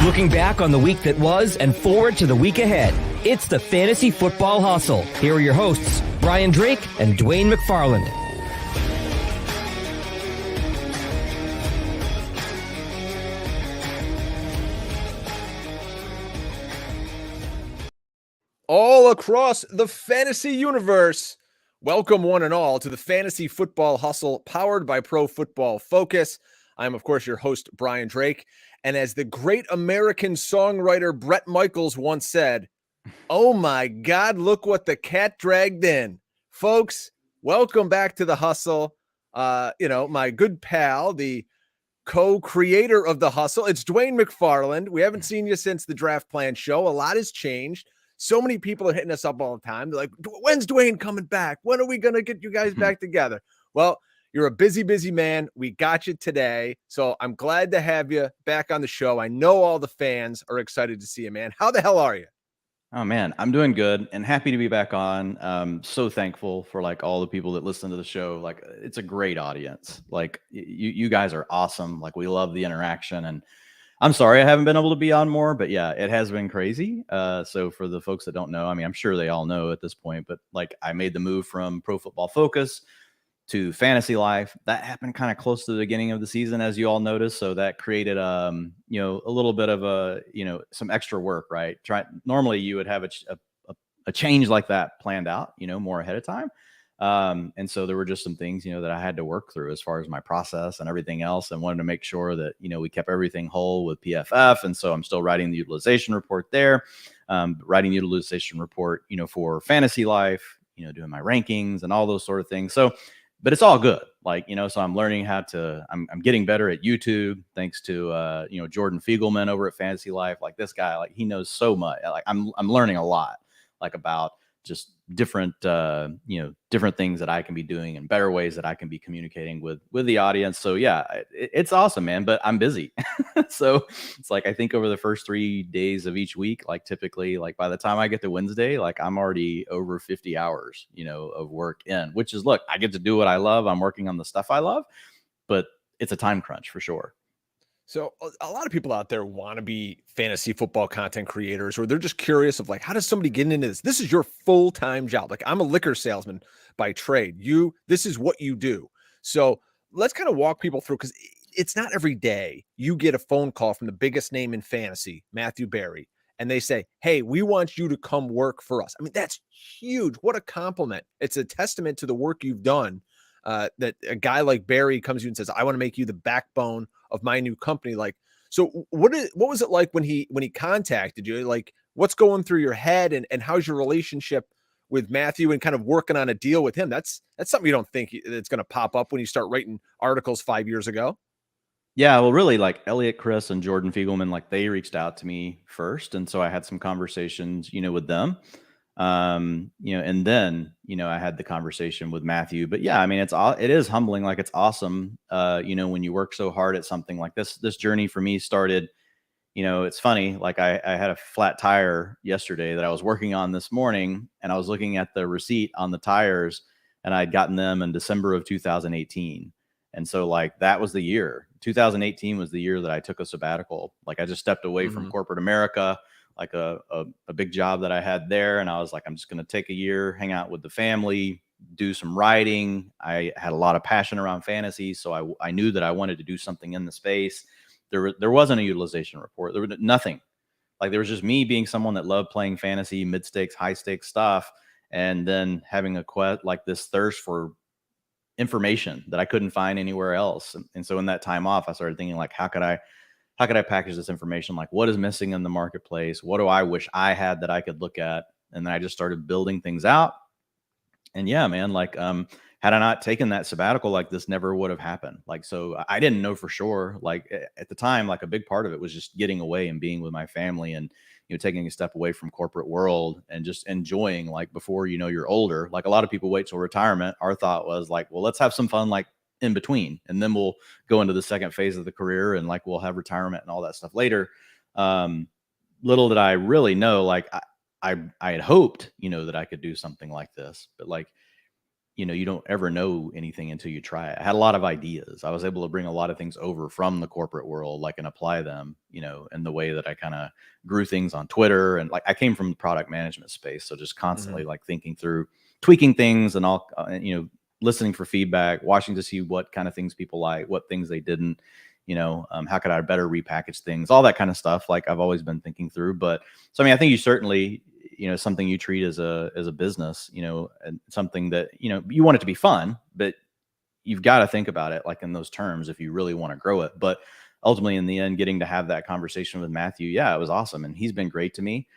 Looking back on the week that was and forward to the week ahead. It's the Fantasy Football Hustle. Here are your hosts, Brian Drake and Dwain McFarland. All across the fantasy universe, welcome one and all to the Fantasy Football Hustle, powered by Pro Football Focus. I'm, of course, your host, Brian Drake. And as the great American songwriter Bret Michaels once said, oh my God, look what the cat dragged in. Folks, welcome back to the Hustle. My good pal, the co-creator of the Hustle. It's Dwain McFarland. We haven't seen you since the Draft Plan show. A lot has changed. So many people are hitting us up all the time. They're like, when's Dwayne coming back? When are we going to get you guys back together? Well, you're a busy, busy man. We got you today. So I'm glad to have you back on the show. I know all the fans are excited to see you, man. How the hell are you? Oh man, I'm doing good and happy to be back on. So thankful for like all the people that listen to the show. Like it's a great audience. Like you guys are awesome. Like we love the interaction, and I'm sorry I haven't been able to be on more, but yeah, it has been crazy. So for the folks that don't know, I mean, I'm sure they all know at this point, but like I made the move from Pro Football Focus to Fantasy Life. That happened kind of close to the beginning of the season, as you all noticed. So that created, a little bit of some extra work, right? Normally you would have a change like that planned out, more ahead of time. And so there were just some things, that I had to work through as far as my process and everything else, and wanted to make sure that, we kept everything whole with PFF. And so I'm still writing the utilization report there, writing the utilization report, for Fantasy Life, doing my rankings and all those sort of things. So, but it's all good. Like, so I'm learning I'm getting better at YouTube thanks to, Jordan Fiegelman over at Fantasy Life. Like this guy, like he knows so much. Like I'm learning a lot, like about just different things that I can be doing and better ways that I can be communicating with the audience. So yeah, it's awesome, man, but I'm busy. So it's like, I think over the first 3 days of each week, like typically, like by the time I get to Wednesday, like I'm already over 50 hours, of work in, which is, look, I get to do what I love. I'm working on the stuff I love, but it's a time crunch for sure. So a lot of people out there want to be fantasy football content creators, or they're just curious of like, how does somebody get into this? This is your full-time job. Like I'm a liquor salesman by trade. This is what you do. So let's kind of walk people through, because it's not every day you get a phone call from the biggest name in fantasy, Matthew Berry, and they say, hey, we want you to come work for us. I mean, that's huge. What a compliment. It's a testament to the work you've done. That a guy like Barry comes to you and says, I want to make you the backbone of my new company. Like, so what was it like when he contacted you? Like, what's going through your head, and how's your relationship with Matthew and kind of working on a deal with him? That's something you don't think it's going to pop up when you start writing articles 5 years ago. Yeah, well, really, like Elliot, Chris, and Jordan Fiegelman, like they reached out to me first. And so I had some conversations, with them. And then, I had the conversation with Matthew. But yeah, I mean, it is humbling. Like it's awesome, when you work so hard at something like this. This journey for me started, it's funny. Like I had a flat tire yesterday that I was working on this morning, and I was looking at the receipt on the tires, and I'd gotten them in December of 2018. And so like that was the year. 2018 was the year that I took a sabbatical. Like I just stepped away from corporate America, like a big job that I had there. And I was like, I'm just going to take a year, hang out with the family, do some writing. I had a lot of passion around fantasy. So I knew that I wanted to do something in the space. There wasn't a utilization report. There was nothing. Like there was just me being someone that loved playing fantasy, mid-stakes, high-stakes stuff. And then having like this thirst for information that I couldn't find anywhere else. And so in that time off, I started thinking like, how could I package this information? Like what is missing in the marketplace? What do I wish I had that I could look at? And then I just started building things out. And yeah, man, like, had I not taken that sabbatical, like this never would have happened. Like, so I didn't know for sure, like at the time, like a big part of it was just getting away and being with my family and, taking a step away from corporate world and just enjoying, like before, you're older. Like a lot of people wait till retirement. Our thought was like, well, let's have some fun, like in between, and then we'll go into the second phase of the career and like, we'll have retirement and all that stuff later. Little did I really know, like I had hoped, that I could do something like this, but like, you don't ever know anything until you try it. I had a lot of ideas. I was able to bring a lot of things over from the corporate world, like, and apply them, in the way that I kind of grew things on Twitter. And like, I came from the product management space. So just constantly like thinking through tweaking things and all, listening for feedback, watching to see what kind of things people like, what things they didn't, how could I better repackage things, all that kind of stuff. Like I've always been thinking through, but so, I mean, I think you certainly, something you treat as a business, and something that, you want it to be fun, but you've got to think about it like in those terms if you really want to grow it. But ultimately in the end, getting to have that conversation with Matthew, yeah, it was awesome. And he's been great to me.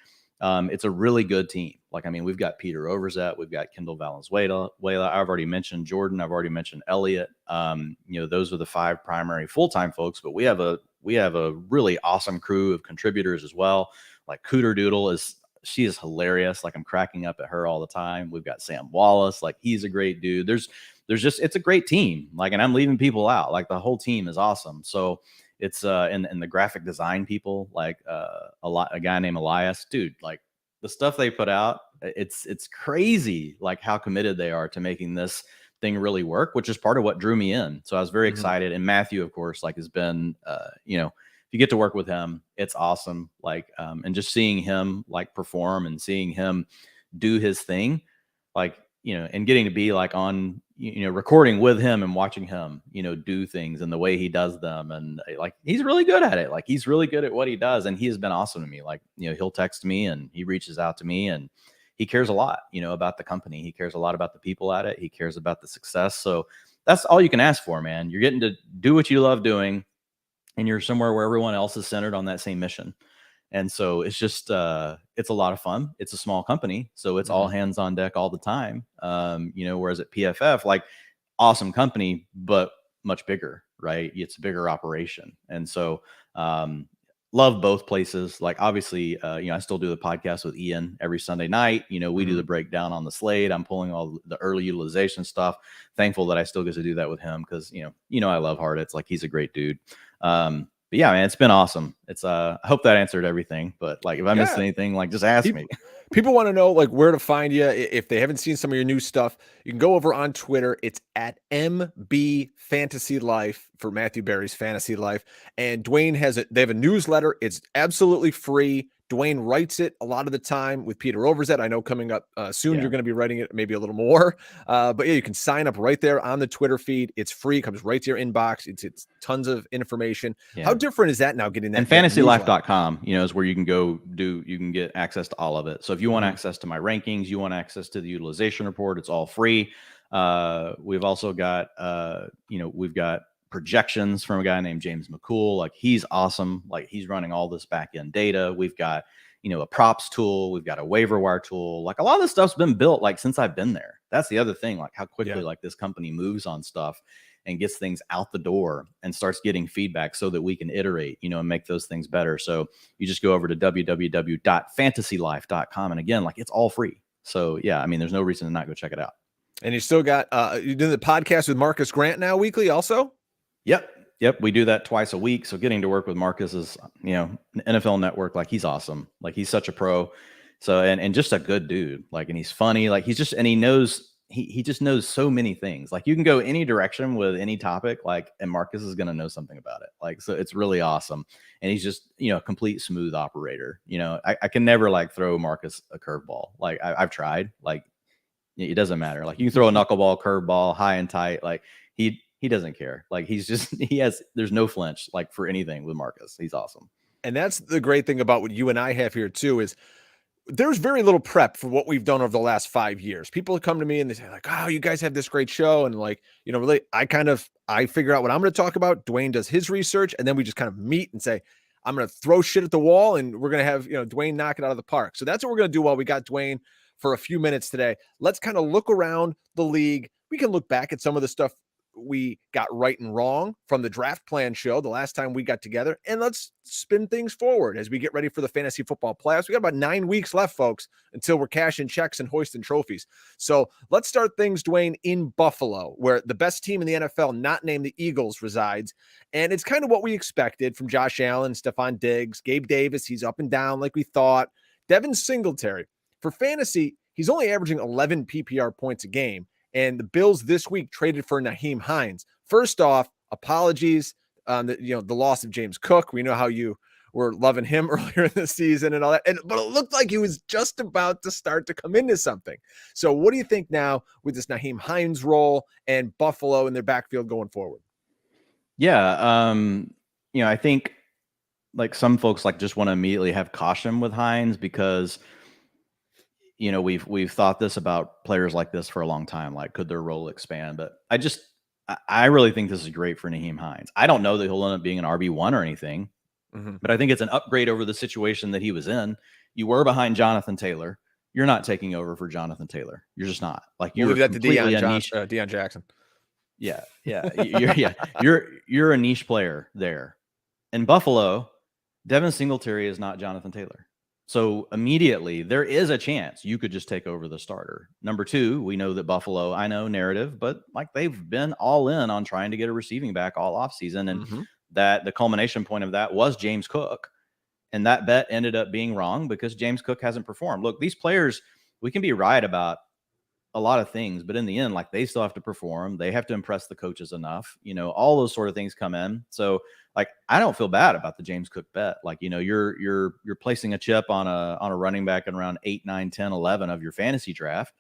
It's a really good team. Like, I mean, we've got Peter Overzet, we've got Kendall Valenzuela. I've already mentioned Jordan. I've already mentioned Elliott. Those are the 5 primary full-time folks, but we have a really awesome crew of contributors as well. Like Cooter Doodle she is hilarious. Like I'm cracking up at her all the time. We've got Sam Wallace. Like he's a great dude. There's just, it's a great team. Like, and I'm leaving people out. Like the whole team is awesome. So it's, and the graphic design people, like, a guy named Elias, dude, like the stuff they put out, it's crazy. Like how committed they are to making this thing really work, which is part of what drew me in. So I was very excited. And Matthew, of course, like has been, you get to work with him, it's awesome. Like, and just seeing him like perform and seeing him do his thing, like, and getting to be like on, recording with him and watching him, do things and the way he does them. And like, he's really good at it. Like he's really good at what he does. And he has been awesome to me. Like, he'll text me and he reaches out to me and he cares a lot, about the company. He cares a lot about the people at it. He cares about the success. So that's all you can ask for, man. You're getting to do what you love doing. And you're somewhere where everyone else is centered on that same mission. And so it's just, it's a lot of fun. It's a small company. So it's all hands on deck all the time. Whereas at PFF, like awesome company, but much bigger, right? It's a bigger operation. And so, love both places. Like obviously, I still do the podcast with Ian every Sunday night. We do the breakdown on the slate. I'm pulling all the early utilization stuff. Thankful that I still get to do that with him. Cause I love Hard. It's like, he's a great dude. But yeah, man, it's been awesome. It's I hope that answered everything, but like if I missed anything, like just ask me. People want to know like where to find you. If they haven't seen some of your new stuff, you can go over on Twitter. It's at MB Fantasy Life for Matthew Berry's Fantasy Life. And Dwayne they have a newsletter. It's absolutely free. Dwayne writes it a lot of the time with Peter Overzet. I know coming up soon, you're going to be writing it maybe a little more. But yeah, you can sign up right there on the Twitter feed. It's free. It comes right to your inbox. It's tons of information. Yeah. How different is that now getting that? And fantasylife.com, is where you can go you can get access to all of it. So if you want access to my rankings, you want access to the utilization report, it's all free. We've also got, we've got projections from a guy named James McCool. Like he's awesome. Like he's running all this back end data. We've got, a props tool. We've got a waiver wire tool. Like a lot of this stuff's been built like since I've been there. That's the other thing, like how quickly like this company moves on stuff and gets things out the door and starts getting feedback so that we can iterate, and make those things better. So you just go over to www.fantasylife.com. And again, like it's all free. So yeah, I mean, there's no reason to not go check it out. And you still got, you do the podcast with Marcus Grant now weekly also? Yep. We do that twice a week. So getting to work with Marcus is, NFL Network, like he's awesome. Like he's such a pro. So, and just a good dude. Like, and he's funny. Like he's just, and he knows, he just knows so many things. Like you can go any direction with any topic, like, and Marcus is going to know something about it. Like, so it's really awesome. And he's just, a complete smooth operator. I can never like throw Marcus a curveball. Like I've tried, like it doesn't matter. Like you can throw a knuckleball, curveball, high and tight. Like he doesn't care. Like he's just, there's no flinch like for anything with Marcus. He's awesome. And that's the great thing about what you and I have here too, is there's very little prep for what we've done over the last 5 years. People come to me and they say like, oh, you guys have this great show. And like, really, I figure out what I'm going to talk about. Dwayne does his research and then we just kind of meet and say, I'm going to throw shit at the wall and we're going to have, Dwayne knock it out of the park. So that's what we're going to do while we got Dwayne for a few minutes today. Let's kind of look around the league. We can look back at some of the stuff we got right and wrong from the draft plan show the last time we got together, and let's spin things forward as we get ready for the fantasy football playoffs. We got about 9 weeks left, folks, until we're cashing checks and hoisting trophies. So let's start things, Dwayne, in Buffalo, where the best team in the NFL, not named the Eagles, resides. And it's kind of what we expected from Josh Allen, Stephon Diggs, Gabe Davis. He's up and down like we thought. Devin Singletary, for fantasy, he's only averaging 11 PPR points a game. And the Bills this week traded for Nyheim Hines. First off, apologies on the loss of James Cook. We know how you were loving him earlier in the season and all that. But it looked like he was just about to start to come into something. So what do you think now with this Nyheim Hines role and Buffalo in their backfield going forward? Yeah. I think like some folks just want to immediately have caution with Hines because, we've thought this about players like this for a long time. Like, could their role expand? But I really think this is great for Nyheim Hines. I don't know that he'll end up being an RB1 or anything, but I think it's an upgrade over the situation that he was in. You were behind Jonathan Taylor. You're not taking over for Jonathan Taylor. You're just not. Like, you're that to Deon Jackson. Yeah. You're a niche player there. In Buffalo, Devin Singletary is not Jonathan Taylor. So immediately there is a chance you could just take over the starter. Number two, we know that Buffalo, I know narrative, but they've been all in on trying to get a receiving back all offseason. And that the culmination point of that was James Cook. And that bet ended up being wrong because James Cook hasn't performed. Look, these players, we can be right about a lot of things, but in the end, they still have to perform. They have to impress the coaches enough, all those sort of things come in. So I don't feel bad about the James Cook bet. You're placing a chip on a running back in around 8, 9, 10, 11 of your fantasy draft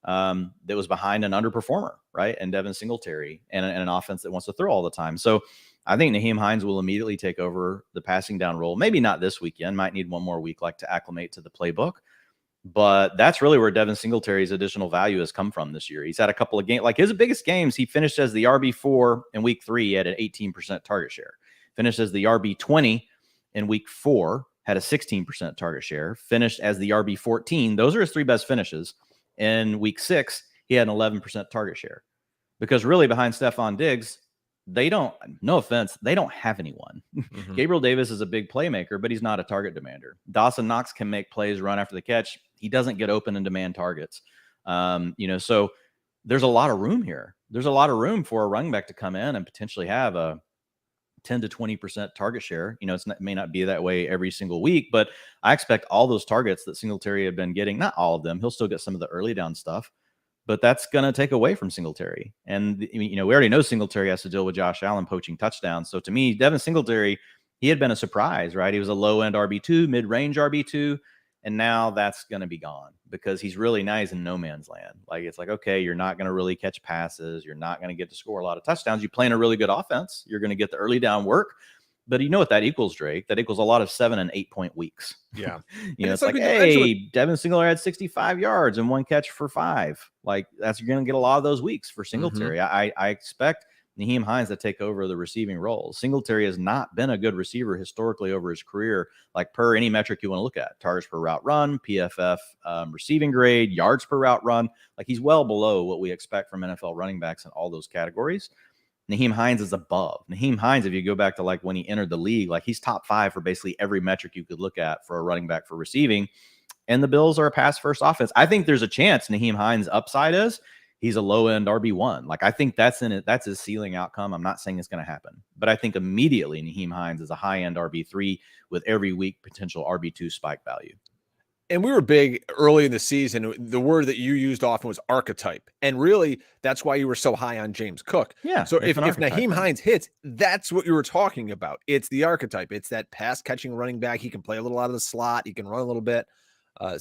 that was behind an underperformer, right? And Devin Singletary and an offense that wants to throw all the time. So I think Nyheim Hines will immediately take over the passing down role. Maybe not this weekend, might need one more week to acclimate to the playbook. But that's really where Devin Singletary's additional value has come from this year. He's had a couple of games, his biggest games, he finished as the RB4 in week 3 at an 18% target share. Finished as the RB20 in week 4, had a 16% target share. Finished as the RB14. Those are his 3 best finishes. In week 6, he had an 11% target share. Because really behind Stephon Diggs, they don't have anyone. Gabriel Davis is a big playmaker, but he's not a target demander. Dawson Knox can make plays, run after the catch. He doesn't get open and demand targets. So there's a lot of room here. There's a lot of room for a running back to come in and potentially have a 10 to 20% target share. It may not be that way every single week, but I expect all those targets that Singletary had been getting, not all of them, he'll still get some of the early down stuff, but that's going to take away from Singletary. And, we already know Singletary has to deal with Josh Allen poaching touchdowns. So to me, Devin Singletary, he had been a surprise, right? He was a low-end RB2, mid-range RB2, and now that's going to be gone because he's really nice in no man's land. Okay, you're not going to really catch passes. You're not going to get to score a lot of touchdowns. You play in a really good offense. You're going to get the early down work. But you know what that equals, Drake? That equals a lot of 7 and 8 point weeks. Yeah. It's hey, Devin Singletary had 65 yards and 1 catch for 5. You're going to get a lot of those weeks for Singletary. I expect Nyheim Hines to take over the receiving role. Singletary has not been a good receiver historically over his career, per any metric you want to look at. Targets per route run, PFF receiving grade, yards per route run. He's well below what we expect from NFL running backs in all those categories. Nyheim Hines is above. Nyheim Hines, if you go back to when he entered the league, he's top 5 for basically every metric you could look at for a running back for receiving. And the Bills are a pass first offense. I think there's a chance Nyheim Hines' upside is he's a low end RB1. I think that's in it. That's his ceiling outcome. I'm not saying it's going to happen, but I think immediately Nyheim Hines is a high end RB3 with every week potential RB2 spike value. And we were big early in the season. The word that you used often was archetype. And really, that's why you were so high on James Cook. Yeah. So if Nyheim Hines hits, that's what you were talking about. It's the archetype. It's that pass catching running back. He can play a little out of the slot. He can run a little bit. A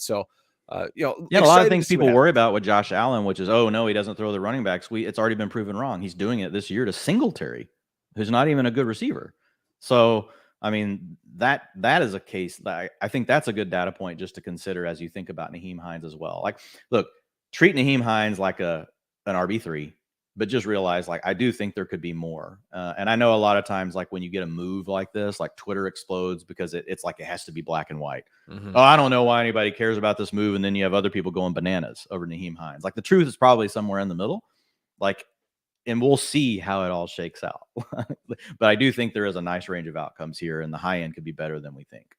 lot of things people worry about with Josh Allen, which is, oh, no, he doesn't throw the running backs. It's already been proven wrong. He's doing it this year to Singletary, who's not even a good receiver. So, that is a case that I think that's a good data point just to consider as you think about Nyheim Hines as well. Look, treat Nyheim Hines like an RB3, but just realize I do think there could be more. And I know a lot of times when you get a move like this, Twitter explodes because it's it has to be black and white. Oh, I don't know why anybody cares about this move. And then you have other people going bananas over Nyheim Hines. The truth is probably somewhere in the middle. And we'll see how it all shakes out. But I do think there is a nice range of outcomes here, and the high end could be better than we think.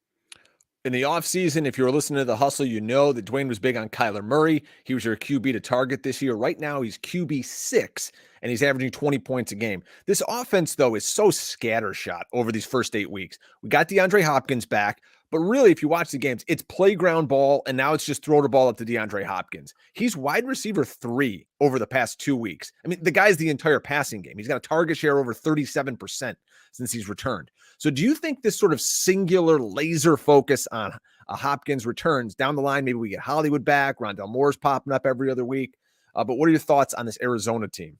In the offseason, if you were listening to The Hustle, you know that Dwayne was big on Kyler Murray. He was your QB to target this year. Right now, he's QB 6, and he's averaging 20 points a game. This offense, though, is so scattershot over these first 8 weeks. We got DeAndre Hopkins back, But really, if you watch the games, it's playground ball, and now it's just throw the ball up to DeAndre Hopkins. He's wide receiver 3 over the past 2 weeks. I mean, the guy's the entire passing game. He's got a target share over 37% since he's returned. So do you think this sort of singular laser focus on Hopkins returns down the line? Maybe we get Hollywood back. Rondell Moore's popping up every other week. But what are your thoughts on this Arizona team?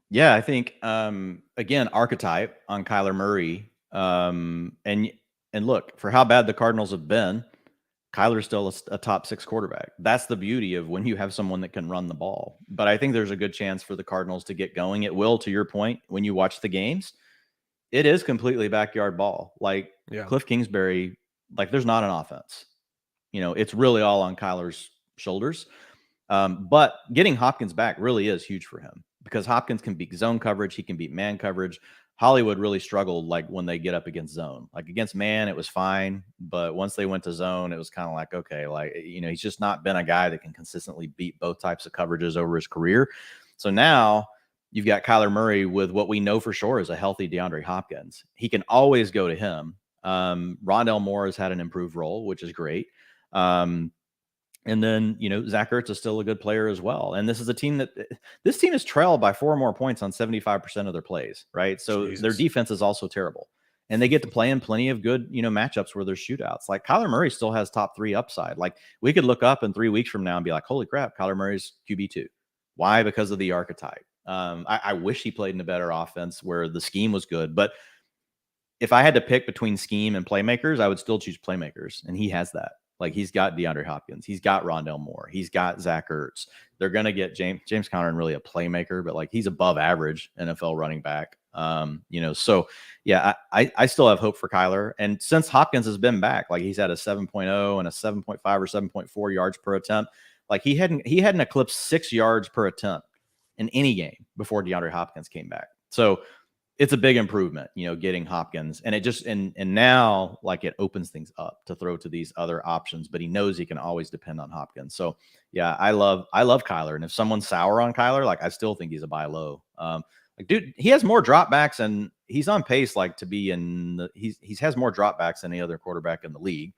Yeah, I think, again, archetype on Kyler Murray. And look, for how bad the Cardinals have been, Kyler's still a top 6 quarterback. That's the beauty of when you have someone that can run the ball. But I think there's a good chance for the Cardinals to get going. It will, to your point, when you watch the games, it is completely backyard ball. Like Cliff Kingsbury, like there's not an offense. It's really all on Kyler's shoulders. But getting Hopkins back really is huge for him because Hopkins can beat zone coverage. He can beat man coverage. Hollywood really struggled like when they get up against zone. Like against man, it was fine. But once they went to zone, it was kind of like, okay, like, he's just not been a guy that can consistently beat both types of coverages over his career. So now you've got Kyler Murray with what we know for sure is a healthy DeAndre Hopkins. He can always go to him. Rondell Moore has had an improved role, which is great. And then, Zach Ertz is still a good player as well. And this is a team this team is trailed by 4 more points on 75% of their plays, right? So their defense is also terrible. And they get to play in plenty of good, matchups where there's shootouts. Like Kyler Murray still has top 3 upside. Like we could look up in 3 weeks from now and be like, holy crap, Kyler Murray's QB2. Why? Because of the archetype. I wish he played in a better offense where the scheme was good. But if I had to pick between scheme and playmakers, I would still choose playmakers. And he has that. Like he's got DeAndre Hopkins, he's got Rondell Moore, he's got Zach Ertz. They're gonna get James Conner and really a playmaker, but like he's above average NFL running back. So yeah, I still have hope for Kyler. And since Hopkins has been back, like he's had a 7.0 and a 7.5 or 7.4 yards per attempt. Like he hadn't eclipsed 6 yards per attempt in any game before DeAndre Hopkins came back. So it's a big improvement, getting Hopkins, and it just, and now like it opens things up to throw to these other options, but he knows he can always depend on Hopkins. So yeah, I love Kyler. And if someone's sour on Kyler, like I still think he's a buy low. Like dude, he has more dropbacks and he's on pace, like to be he has more dropbacks than any other quarterback in the league.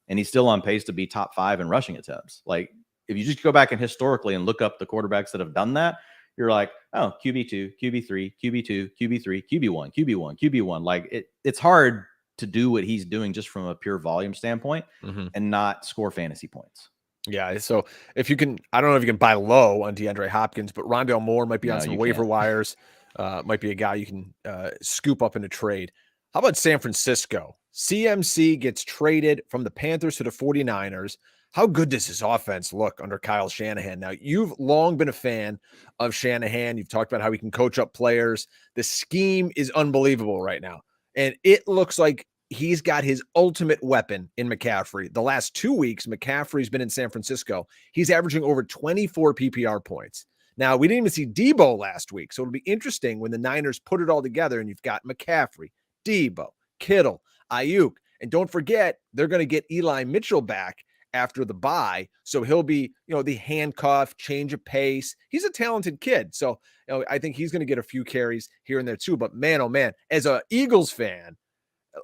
And he's still on pace to be top 5 in rushing attempts. Like if you just go back and historically and look up the quarterbacks that have done that, you're like, oh, QB2, QB3, QB2, QB3, QB1, QB1, QB1. Like it's hard to do what he's doing just from a pure volume standpoint and not score fantasy points. Yeah. So if you can, I don't know if you can buy low on DeAndre Hopkins, but Rondell Moore might be on some waiver wires. Might be a guy you can scoop up in a trade. How about San Francisco? CMC gets traded from the Panthers to the 49ers. How good does his offense look under Kyle Shanahan? Now, you've long been a fan of Shanahan. You've talked about how he can coach up players. The scheme is unbelievable right now. And it looks like he's got his ultimate weapon in McCaffrey. The last 2 weeks, McCaffrey's been in San Francisco. He's averaging over 24 PPR points. Now, we didn't even see Debo last week, so it'll be interesting when the Niners put it all together and you've got McCaffrey, Debo, Kittle, Ayuk. And don't forget, they're going to get Eli Mitchell back after the bye. So he'll be, the handcuff, change of pace. He's a talented kid. So, I think he's going to get a few carries here and there too. But man, oh man, as a Eagles fan,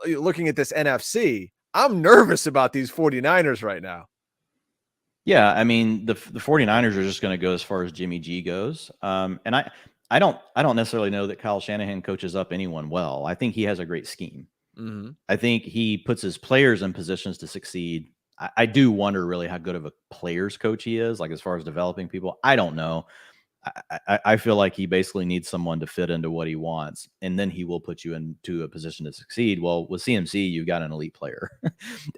looking at this NFC, I'm nervous about these 49ers right now. Yeah. I mean, the 49ers are just going to go as far as Jimmy G goes. And I don't necessarily know that Kyle Shanahan coaches up anyone well. I think he has a great scheme. I think he puts his players in positions to succeed. I do wonder really how good of a players coach he is, like as far as developing people. I don't know. I feel like he basically needs someone to fit into what he wants, and then he will put you into a position to succeed. Well, with CMC, you've got an elite player.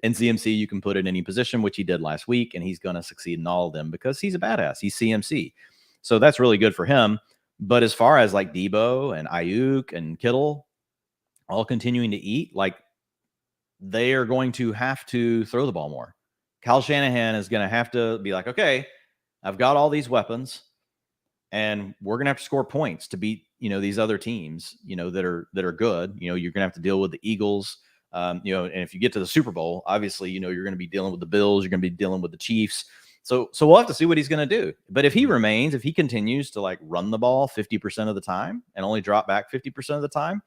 And CMC, you can put in any position, which he did last week, and he's going to succeed in all of them because he's a badass. He's CMC. So that's really good for him. But as far as like Debo and Ayuk and Kittle all continuing to eat, like they are going to have to throw the ball more. Kyle Shanahan is going to have to be like, okay, I've got all these weapons and we're going to have to score points to beat, these other teams, that are good. You're going to have to deal with the Eagles, and if you get to the Super Bowl, obviously, you're going to be dealing with the Bills, you're going to be dealing with the Chiefs. So we'll have to see what he's going to do. But if he continues to like run the ball 50% of the time and only drop back 50% of the time,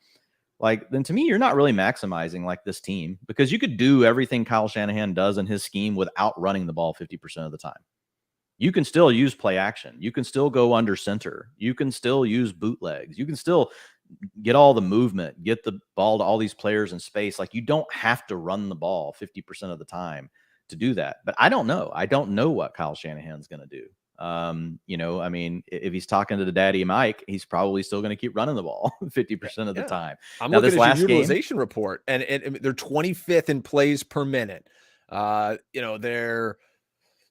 like, then to me, you're not really maximizing like this team, because you could do everything Kyle Shanahan does in his scheme without running the ball 50% of the time. You can still use play action. You can still go under center. You can still use bootlegs. You can still get all the movement, get the ball to all these players in space. Like, you don't have to run the ball 50% of the time to do that. But I don't know. I don't know what Kyle Shanahan's going to do. I mean, if he's talking to the daddy Mike, he's probably still going to keep running the ball 50% of the time. I'm now, looking at your utilization report, and they're 25th in plays per minute. They're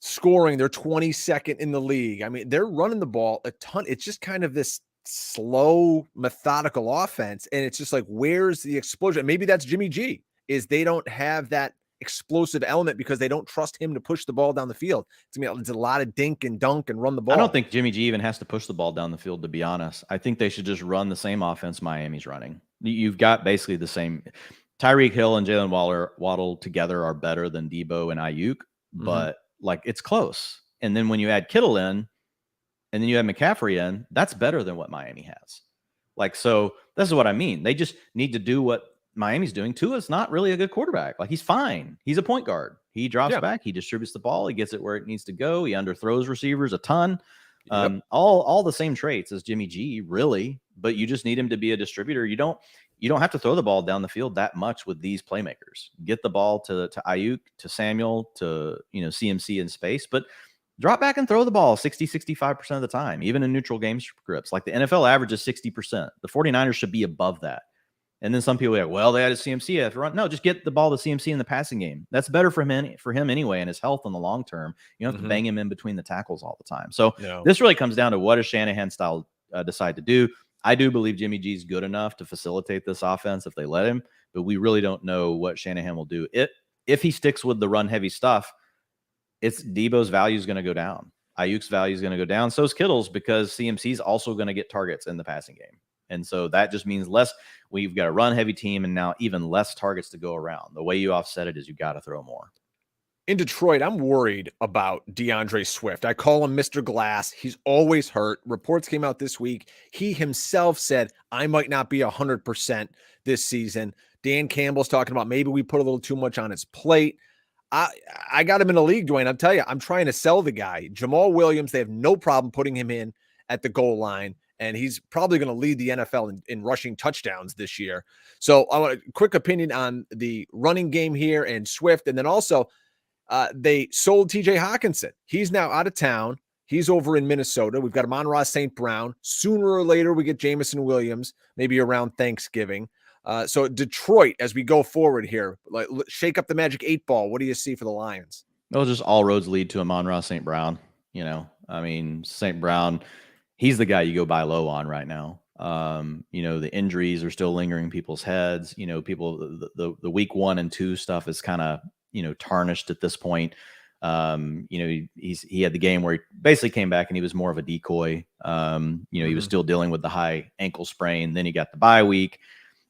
scoring, they're 22nd in the league. I mean, they're running the ball a ton. It's just kind of this slow, methodical offense, and it's just like, where's the explosion? Maybe that's Jimmy G, is they don't have that explosive element because they don't trust him to push the ball down the field. It's a lot of dink and dunk and run the ball. I don't think Jimmy G even has to push the ball down the field, to be honest. I think they should just run the same offense Miami's running. You've got basically the same. Tyreek Hill and Jalen Waddle together are better than Debo and Ayuk, but like, it's close. And then when you add Kittle in, and then you add McCaffrey in, that's better than what Miami has. Like, so this is what I mean. They just need to do what Miami's doing. Tua's not really a good quarterback. Like, he's fine. He's a point guard. He drops back. He distributes the ball. He gets it where it needs to go. He underthrows receivers a ton. All the same traits as Jimmy G, really. But you just need him to be a distributor. You don't have to throw the ball down the field that much with these playmakers. Get the ball to Ayuk, to Samuel, to CMC in space, but drop back and throw the ball 60-65% of the time, even in neutral game scripts. Like, the NFL average is 60%. The 49ers should be above that. And then some people are like, well, they had a CMC have to run. No, just get the ball to CMC in the passing game. That's better for him anyway, and his health in the long term. You don't have to bang him in between the tackles all the time. So this really comes down to, what does Shanahan style decide to do? I do believe Jimmy G's good enough to facilitate this offense if they let him, but we really don't know what Shanahan will do. If he sticks with the run heavy stuff, it's Debo's value is going to go down. Ayuk's value is going to go down. So is Kittle's, because CMC's also going to get targets in the passing game. And so that just means less. We've got a run heavy team, and now even less targets to go around. The way you offset it is you got to throw more. In Detroit, I'm worried about DeAndre Swift. I call him Mr. Glass. He's always hurt. Reports came out this week. He himself said, I might not be 100% this season. Dan Campbell's talking about maybe we put a little too much on his plate. I got him in the league, Dwayne. I'll tell you, I'm trying to sell the guy. Jamal Williams, they have no problem putting him in at the goal line, and he's probably going to lead the NFL in rushing touchdowns this year. So I want a quick opinion on the running game here and Swift. And then also, they sold TJ Hawkinson. He's now out of town. He's over in Minnesota. We've got Amon-Ra St. Brown. Sooner or later, we get Jameson Williams, maybe around Thanksgiving. So Detroit, as we go forward here, like, shake up the magic 8 ball. What do you see for the Lions? Well, just all roads lead to Amon-Ra St. Brown. I mean, St. Brown, he's the guy you go buy low on right now. The injuries are still lingering in people's heads. The week 1 and 2 stuff is kind of, tarnished at this point. He had the game where he basically came back and he was more of a decoy. He was still dealing with the high ankle sprain. Then he got the bye week.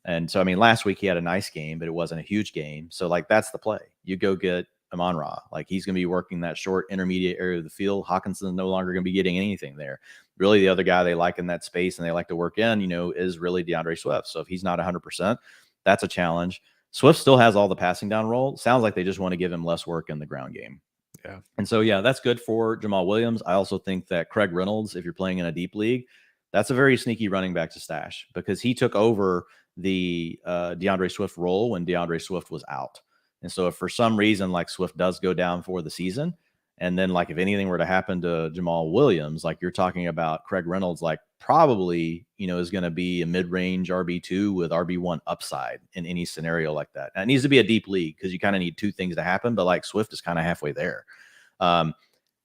And so, I mean, last week he had a nice game, but it wasn't a huge game. So, like, that's the play. You go get Amon-Ra. Like, he's going to be working that short intermediate area of the field. Hawkinson's no longer going to be getting anything there. Really, the other guy they like in that space and they like to work in, is really DeAndre Swift. So if he's not 100%, that's a challenge. Swift still has all the passing down role. Sounds like they just want to give him less work in the ground game. Yeah. And so, that's good for Jamal Williams. I also think that Craig Reynolds, if you're playing in a deep league, that's a very sneaky running back to stash, because he took over the DeAndre Swift role when DeAndre Swift was out. And so if for some reason, like, Swift does go down for the season, and then, like, if anything were to happen to Jamal Williams, like, you're talking about Craig Reynolds, like, probably, is going to be a mid-range RB2 with RB1 upside in any scenario like that. And it needs to be a deep league, because you kind of need 2 things to happen, but, like, Swift is kind of halfway there.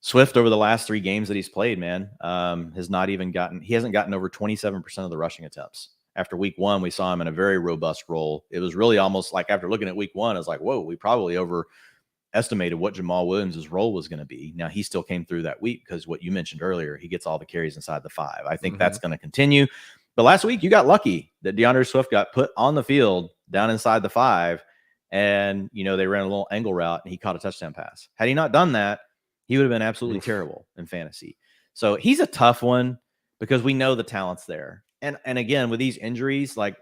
Swift, over the last 3 games that he's played, man, he hasn't gotten over 27% of the rushing attempts. After week 1, we saw him in a very robust role. It was really almost like, after looking at week 1, it's like, whoa, we probably overestimated what Jamal Williams' role was going to be. Now, he still came through that week, because what you mentioned earlier, he gets all the carries inside the 5. I think that's going to continue. But last week, you got lucky that DeAndre Swift got put on the field down inside the 5, and, they ran a little angle route, and he caught a touchdown pass. Had he not done that, he would have been absolutely terrible in fantasy. So he's a tough one, because we know the talent's there. And again, with these injuries, like,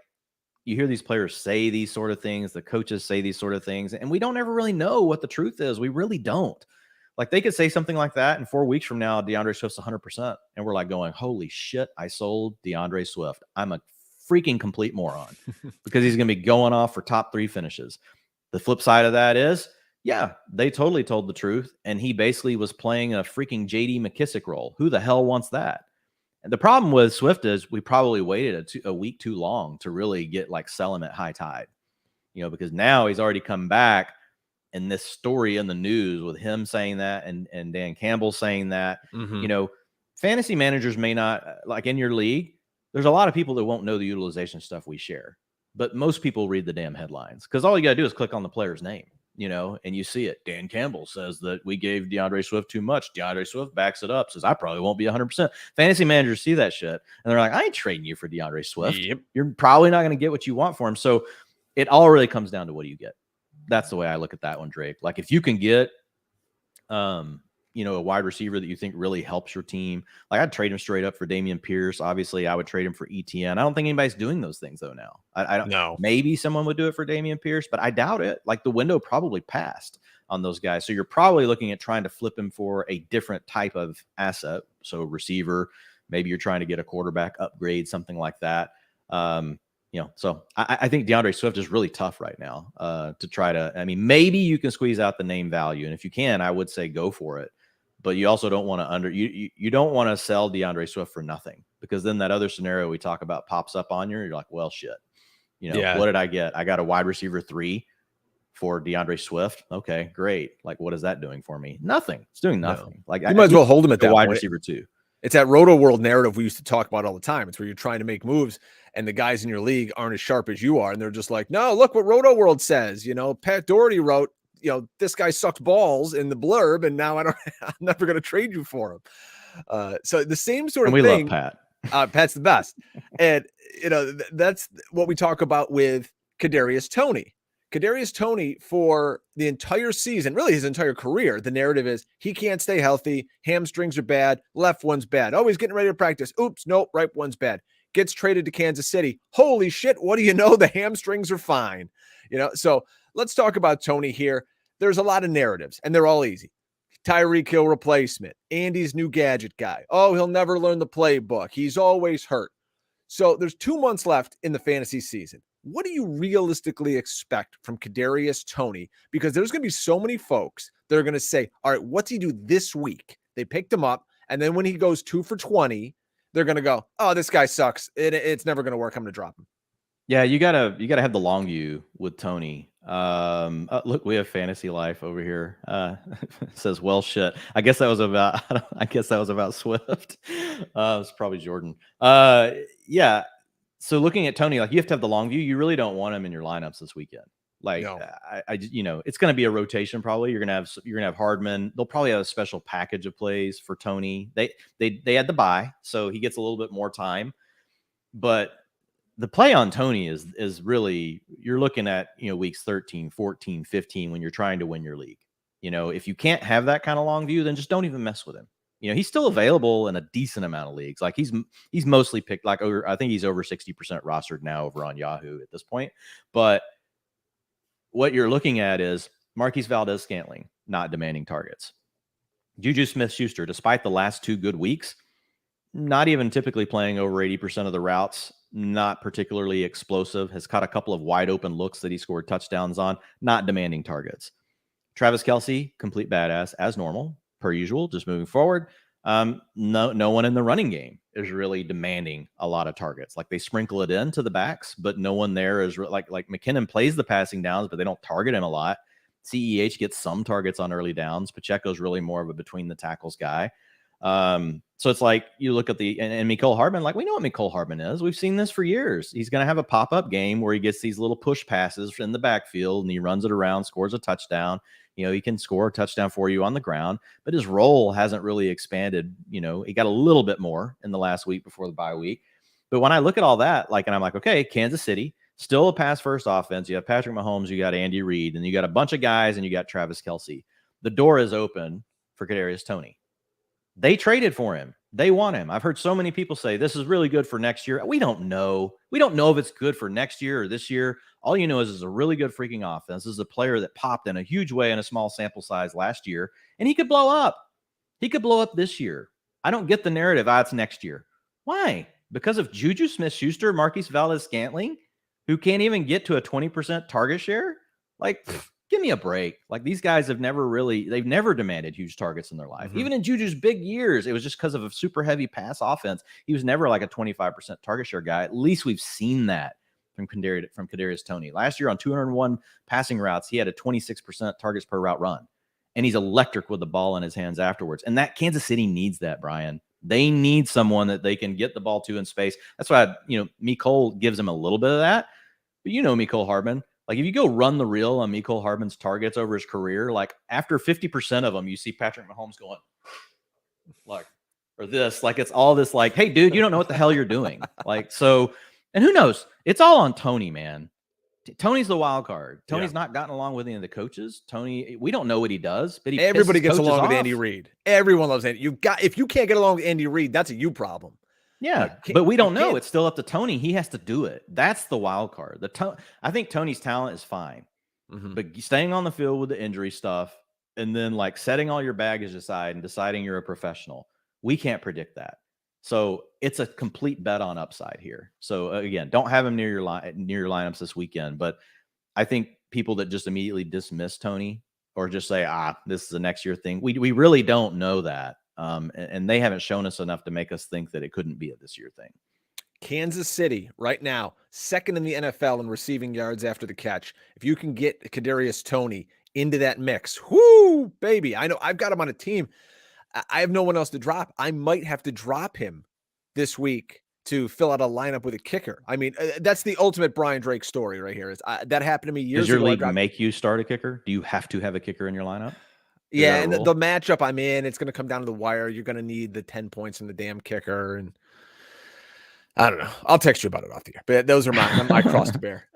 you hear these players say these sort of things, the coaches say these sort of things, and we don't ever really know what the truth is. We really don't. Like, they could say something like that, and 4 weeks from now, DeAndre Swift's 100%. And we're like going, holy shit, I sold DeAndre Swift. I'm a freaking complete moron because he's going to be going off for top 3 finishes. The flip side of that is, yeah, they totally told the truth. And he basically was playing a freaking JD McKissick role. Who the hell wants that? And the problem with Swift is we probably waited a week too long to really get like sell him at high tide, because now he's already come back. And this story in the news with him saying that and Dan Campbell saying that, fantasy managers may not, like in your league, there's a lot of people that won't know the utilization stuff we share. But most people read the damn headlines because all you got to do is click on the player's name, and you see it. Dan Campbell says that we gave DeAndre Swift too much. DeAndre Swift backs it up, says I probably won't be 100%. Fantasy managers see that shit, and they're like, I ain't trading you for DeAndre Swift. Yep. You're probably not going to get what you want for him. So it all really comes down to what do you get. That's the way I look at that one, Drake. Like, if you can get, a wide receiver that you think really helps your team, like I'd trade him straight up for Dameon Pierce. Obviously, I would trade him for ETN. I don't think anybody's doing those things though now. I don't know. Maybe someone would do it for Dameon Pierce, but I doubt it. Like, the window probably passed on those guys. So you're probably looking at trying to flip him for a different type of asset. So receiver, maybe you're trying to get a quarterback upgrade, something like that. So I think DeAndre Swift is really tough right now to try to, maybe you can squeeze out the name value. And if you can, I would say go for it. But you also don't want to you don't want to sell DeAndre Swift for nothing, because then that other scenario we talk about pops up on you. You're like, well, shit, what did I get? I got a wide receiver 3 for DeAndre Swift. Okay, great. Like, what is that doing for me? Nothing. It's doing nothing. No. Like, you might as well hold him at that wide point. Receiver 2. It's that Roto World narrative we used to talk about all the time. It's where you're trying to make moves and the guys in your league aren't as sharp as you are. And they're just like, no, look what Roto World says. Pat Doherty wrote, this guy sucked balls in the blurb, and now I'm never going to trade you for him. So the same sort of thing. We love Pat. Pat's the best. And, that's what we talk about with Kadarius Tony. Kadarius Tony, for the entire season, really his entire career, the narrative is he can't stay healthy. Hamstrings are bad. Left one's bad. Oh, he's getting ready to practice. Oops, nope, right one's bad. Gets traded to Kansas City. Holy shit, what do you know? The hamstrings are fine. So let's talk about Tony here. There's a lot of narratives, and they're all easy. Tyreek Hill replacement. Andy's new gadget guy. Oh, he'll never learn the playbook. He's always hurt. So there's 2 months left in the fantasy season. What do you realistically expect from Kadarius Tony? Because there's going to be so many folks that are going to say, all right, what's he do this week? They picked him up, and then when he goes 2 for 20, they're going to go, oh, this guy sucks. It's never going to work. I'm going to drop him. Yeah, you gotta have the long view with Tony. Look, we have Fantasy Life over here. Says, well, shit. I guess that was about Swift. It's probably Jordan. Yeah. So looking at Tony, like, you have to have the long view. You really don't want him in your lineups this weekend. Like, no. It's going to be a rotation. Probably you're going to have Hardman. They'll probably have a special package of plays for Tony. They had the bye, so he gets a little bit more time. But the play on Tony is really, you're looking at, weeks 13, 14, 15 when you're trying to win your league. If you can't have that kind of long view, then just don't even mess with him. He's still available in a decent amount of leagues. Like, he's mostly picked, like, I think he's over 60% rostered now over on Yahoo at this point. But what you're looking at is Marquise Valdez-Scantling not demanding targets. Juju Smith-Schuster, despite the last 2 good weeks, not even typically playing over 80% of the routes, not particularly explosive, has caught a couple of wide open looks that he scored touchdowns on, not demanding targets. Travis Kelce, complete badass as normal, per usual, just moving forward. No one in the running game is really demanding a lot of targets. Like, they sprinkle it into the backs, but no one there is like McKinnon plays the passing downs, but they don't target him a lot. CEH gets some targets on early downs. Pacheco's really more of a between the tackles guy. So it's like, you look at and Mecole Hardman, like, we know what Mecole Hardman is. We've seen this for years. He's going to have a pop-up game where he gets these little push passes in the backfield and he runs it around, scores a touchdown. He can score a touchdown for you on the ground, but his role hasn't really expanded. He got a little bit more in the last week before the bye week. But when I look at all that, and I'm like, okay, Kansas City, still a pass-first offense. You have Patrick Mahomes, you got Andy Reid, and you got a bunch of guys, and you got Travis Kelce. The door is open for Kadarius Tony. They traded for him. They want him. I've heard so many people say this is really good for next year. We don't know. We don't know if it's good for next year or this year. All you know is it's a really good freaking offense. This is a player that popped in a huge way in a small sample size last year, and he could blow up. He could blow up this year. I don't get the narrative. It's next year. Why? Because of Juju Smith-Schuster, Marquise Valdes-Scantling, who can't even get to a 20% target share? Like, give me a break. Like, these guys they've never demanded huge targets in their life. Even in Juju's big years, it was just because of a super heavy pass offense. He was never like a 25% target share guy. At least we've seen that from Kadarius Tony. Last year on 201 passing routes, he had a 26% targets per route run. And he's electric with the ball in his hands afterwards. And that Kansas City needs that, Brian. They need someone that they can get the ball to in space. That's why, Mecole gives him a little bit of that. But Mecole Hardman. Like, if you go run the reel on Mecole Hardman's targets over his career, like, after 50% of them, you see Patrick Mahomes going, like, or this. Like, it's all this, like, hey, dude, you don't know what the hell you're doing. Like, so, and who knows? It's all on Tony, man. Tony's the wild card. Tony's not gotten along with any of the coaches. Tony, we don't know what he does, but everybody gets along with Andy Reid. Everyone loves Andy. If you can't get along with Andy Reid, that's a you problem. Yeah, but we don't know. It's still up to Tony. He has to do it. That's the wild card. I think Tony's talent is fine, but staying on the field with the injury stuff and then like setting all your baggage aside and deciding you're a professional, we can't predict that. So it's a complete bet on upside here. So again, don't have him near your lineups this weekend. But I think people that just immediately dismiss Tony or just say, this is a next year thing, we really don't know that. And they haven't shown us enough to make us think that it couldn't be a this year thing. Kansas City right now, second in the NFL in receiving yards after the catch. If you can get Kadarius Tony into that mix, whoo, baby. I know I've got him on a team. I have no one else to drop. I might have to drop him this week to fill out a lineup with a kicker. I mean, that's the ultimate Brian Drake story right here. That happened to me years ago. Does your league make you start a kicker? Do you have to have a kicker in your lineup? Yeah, and the matchup I'm in, it's going to come down to the wire. You're going to need the 10 points from the damn kicker, and I don't know. I'll text you about it off the air. But those are my cross to bear.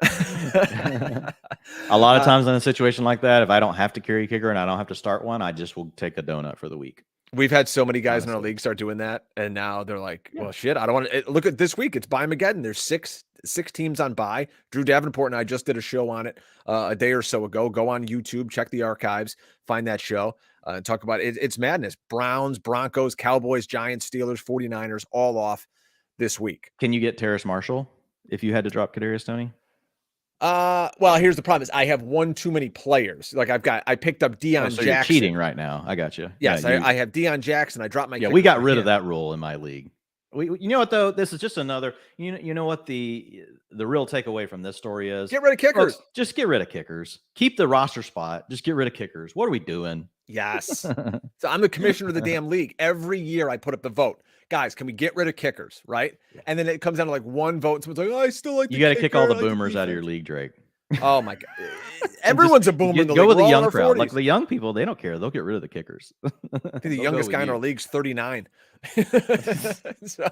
A lot of times in a situation like that, if I don't have to carry a kicker and I don't have to start one, I just will take a donut for the week. We've had so many guys in our league start doing that, and now they're like, well, shit, I don't want to. Look at this week. It's bye-mageddon. There's six teams on bye. Drew Davenport and I just did a show on it a day or so ago. Go on YouTube, check the archives, find that show, and talk about it. It's madness. Browns, Broncos, Cowboys, Giants, Steelers, 49ers, all off this week. Can you get Terrace Marshall if you had to drop Kadarius Tony? Well, here's the problem: is I have one too many players. Like I picked up Deon Jackson. You're cheating right now. I got you. Yes, I have Deon Jackson. I dropped my. Yeah, we got rid of that rule in my league. You know what though? This is just another. You know what the real takeaway from this story is? Get rid of kickers. First, just get rid of kickers. Keep the roster spot. Just get rid of kickers. What are we doing? Yes. So I'm the commissioner of the damn league. Every year I put up the vote. Guys, can we get rid of kickers, right? And then it comes down to like one vote. And someone's like, oh, I still like the You got to kick all the boomers out of your league, Drake. Oh, my God. Everyone's a boomer in the league. Go with the young crowd. Like the young people, they don't care. They'll get rid of the kickers. I think the youngest guy in our league's 39. So,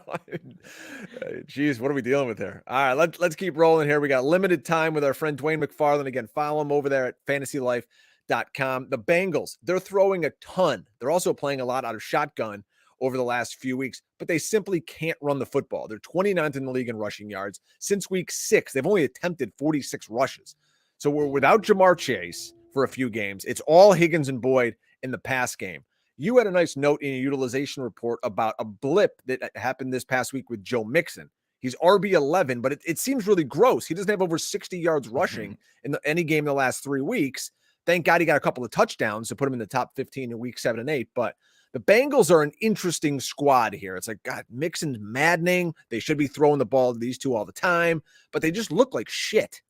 geez, what are we dealing with here? All right, let's keep rolling here. We got limited time with our friend Dwain McFarland. Again, follow him over there at fantasylife.com. The Bengals, they're throwing a ton. They're also playing a lot out of shotgun over the last few weeks, but they simply can't run the football. They're 29th in the league in rushing yards. Since week 6, they've only attempted 46 rushes. So we're without Jamar Chase for a few games. It's all Higgins and Boyd in the pass game. You had a nice note in your utilization report about a blip that happened this past week with Joe Mixon. He's RB11, but it seems really gross. He doesn't have over 60 yards rushing in any game in the last 3 weeks. Thank God he got a couple of touchdowns to put him in the top 15 in week 7 and 8, but the Bengals are an interesting squad here. It's like, God, Mixon's maddening. They should be throwing the ball to these two all the time, but they just look like shit.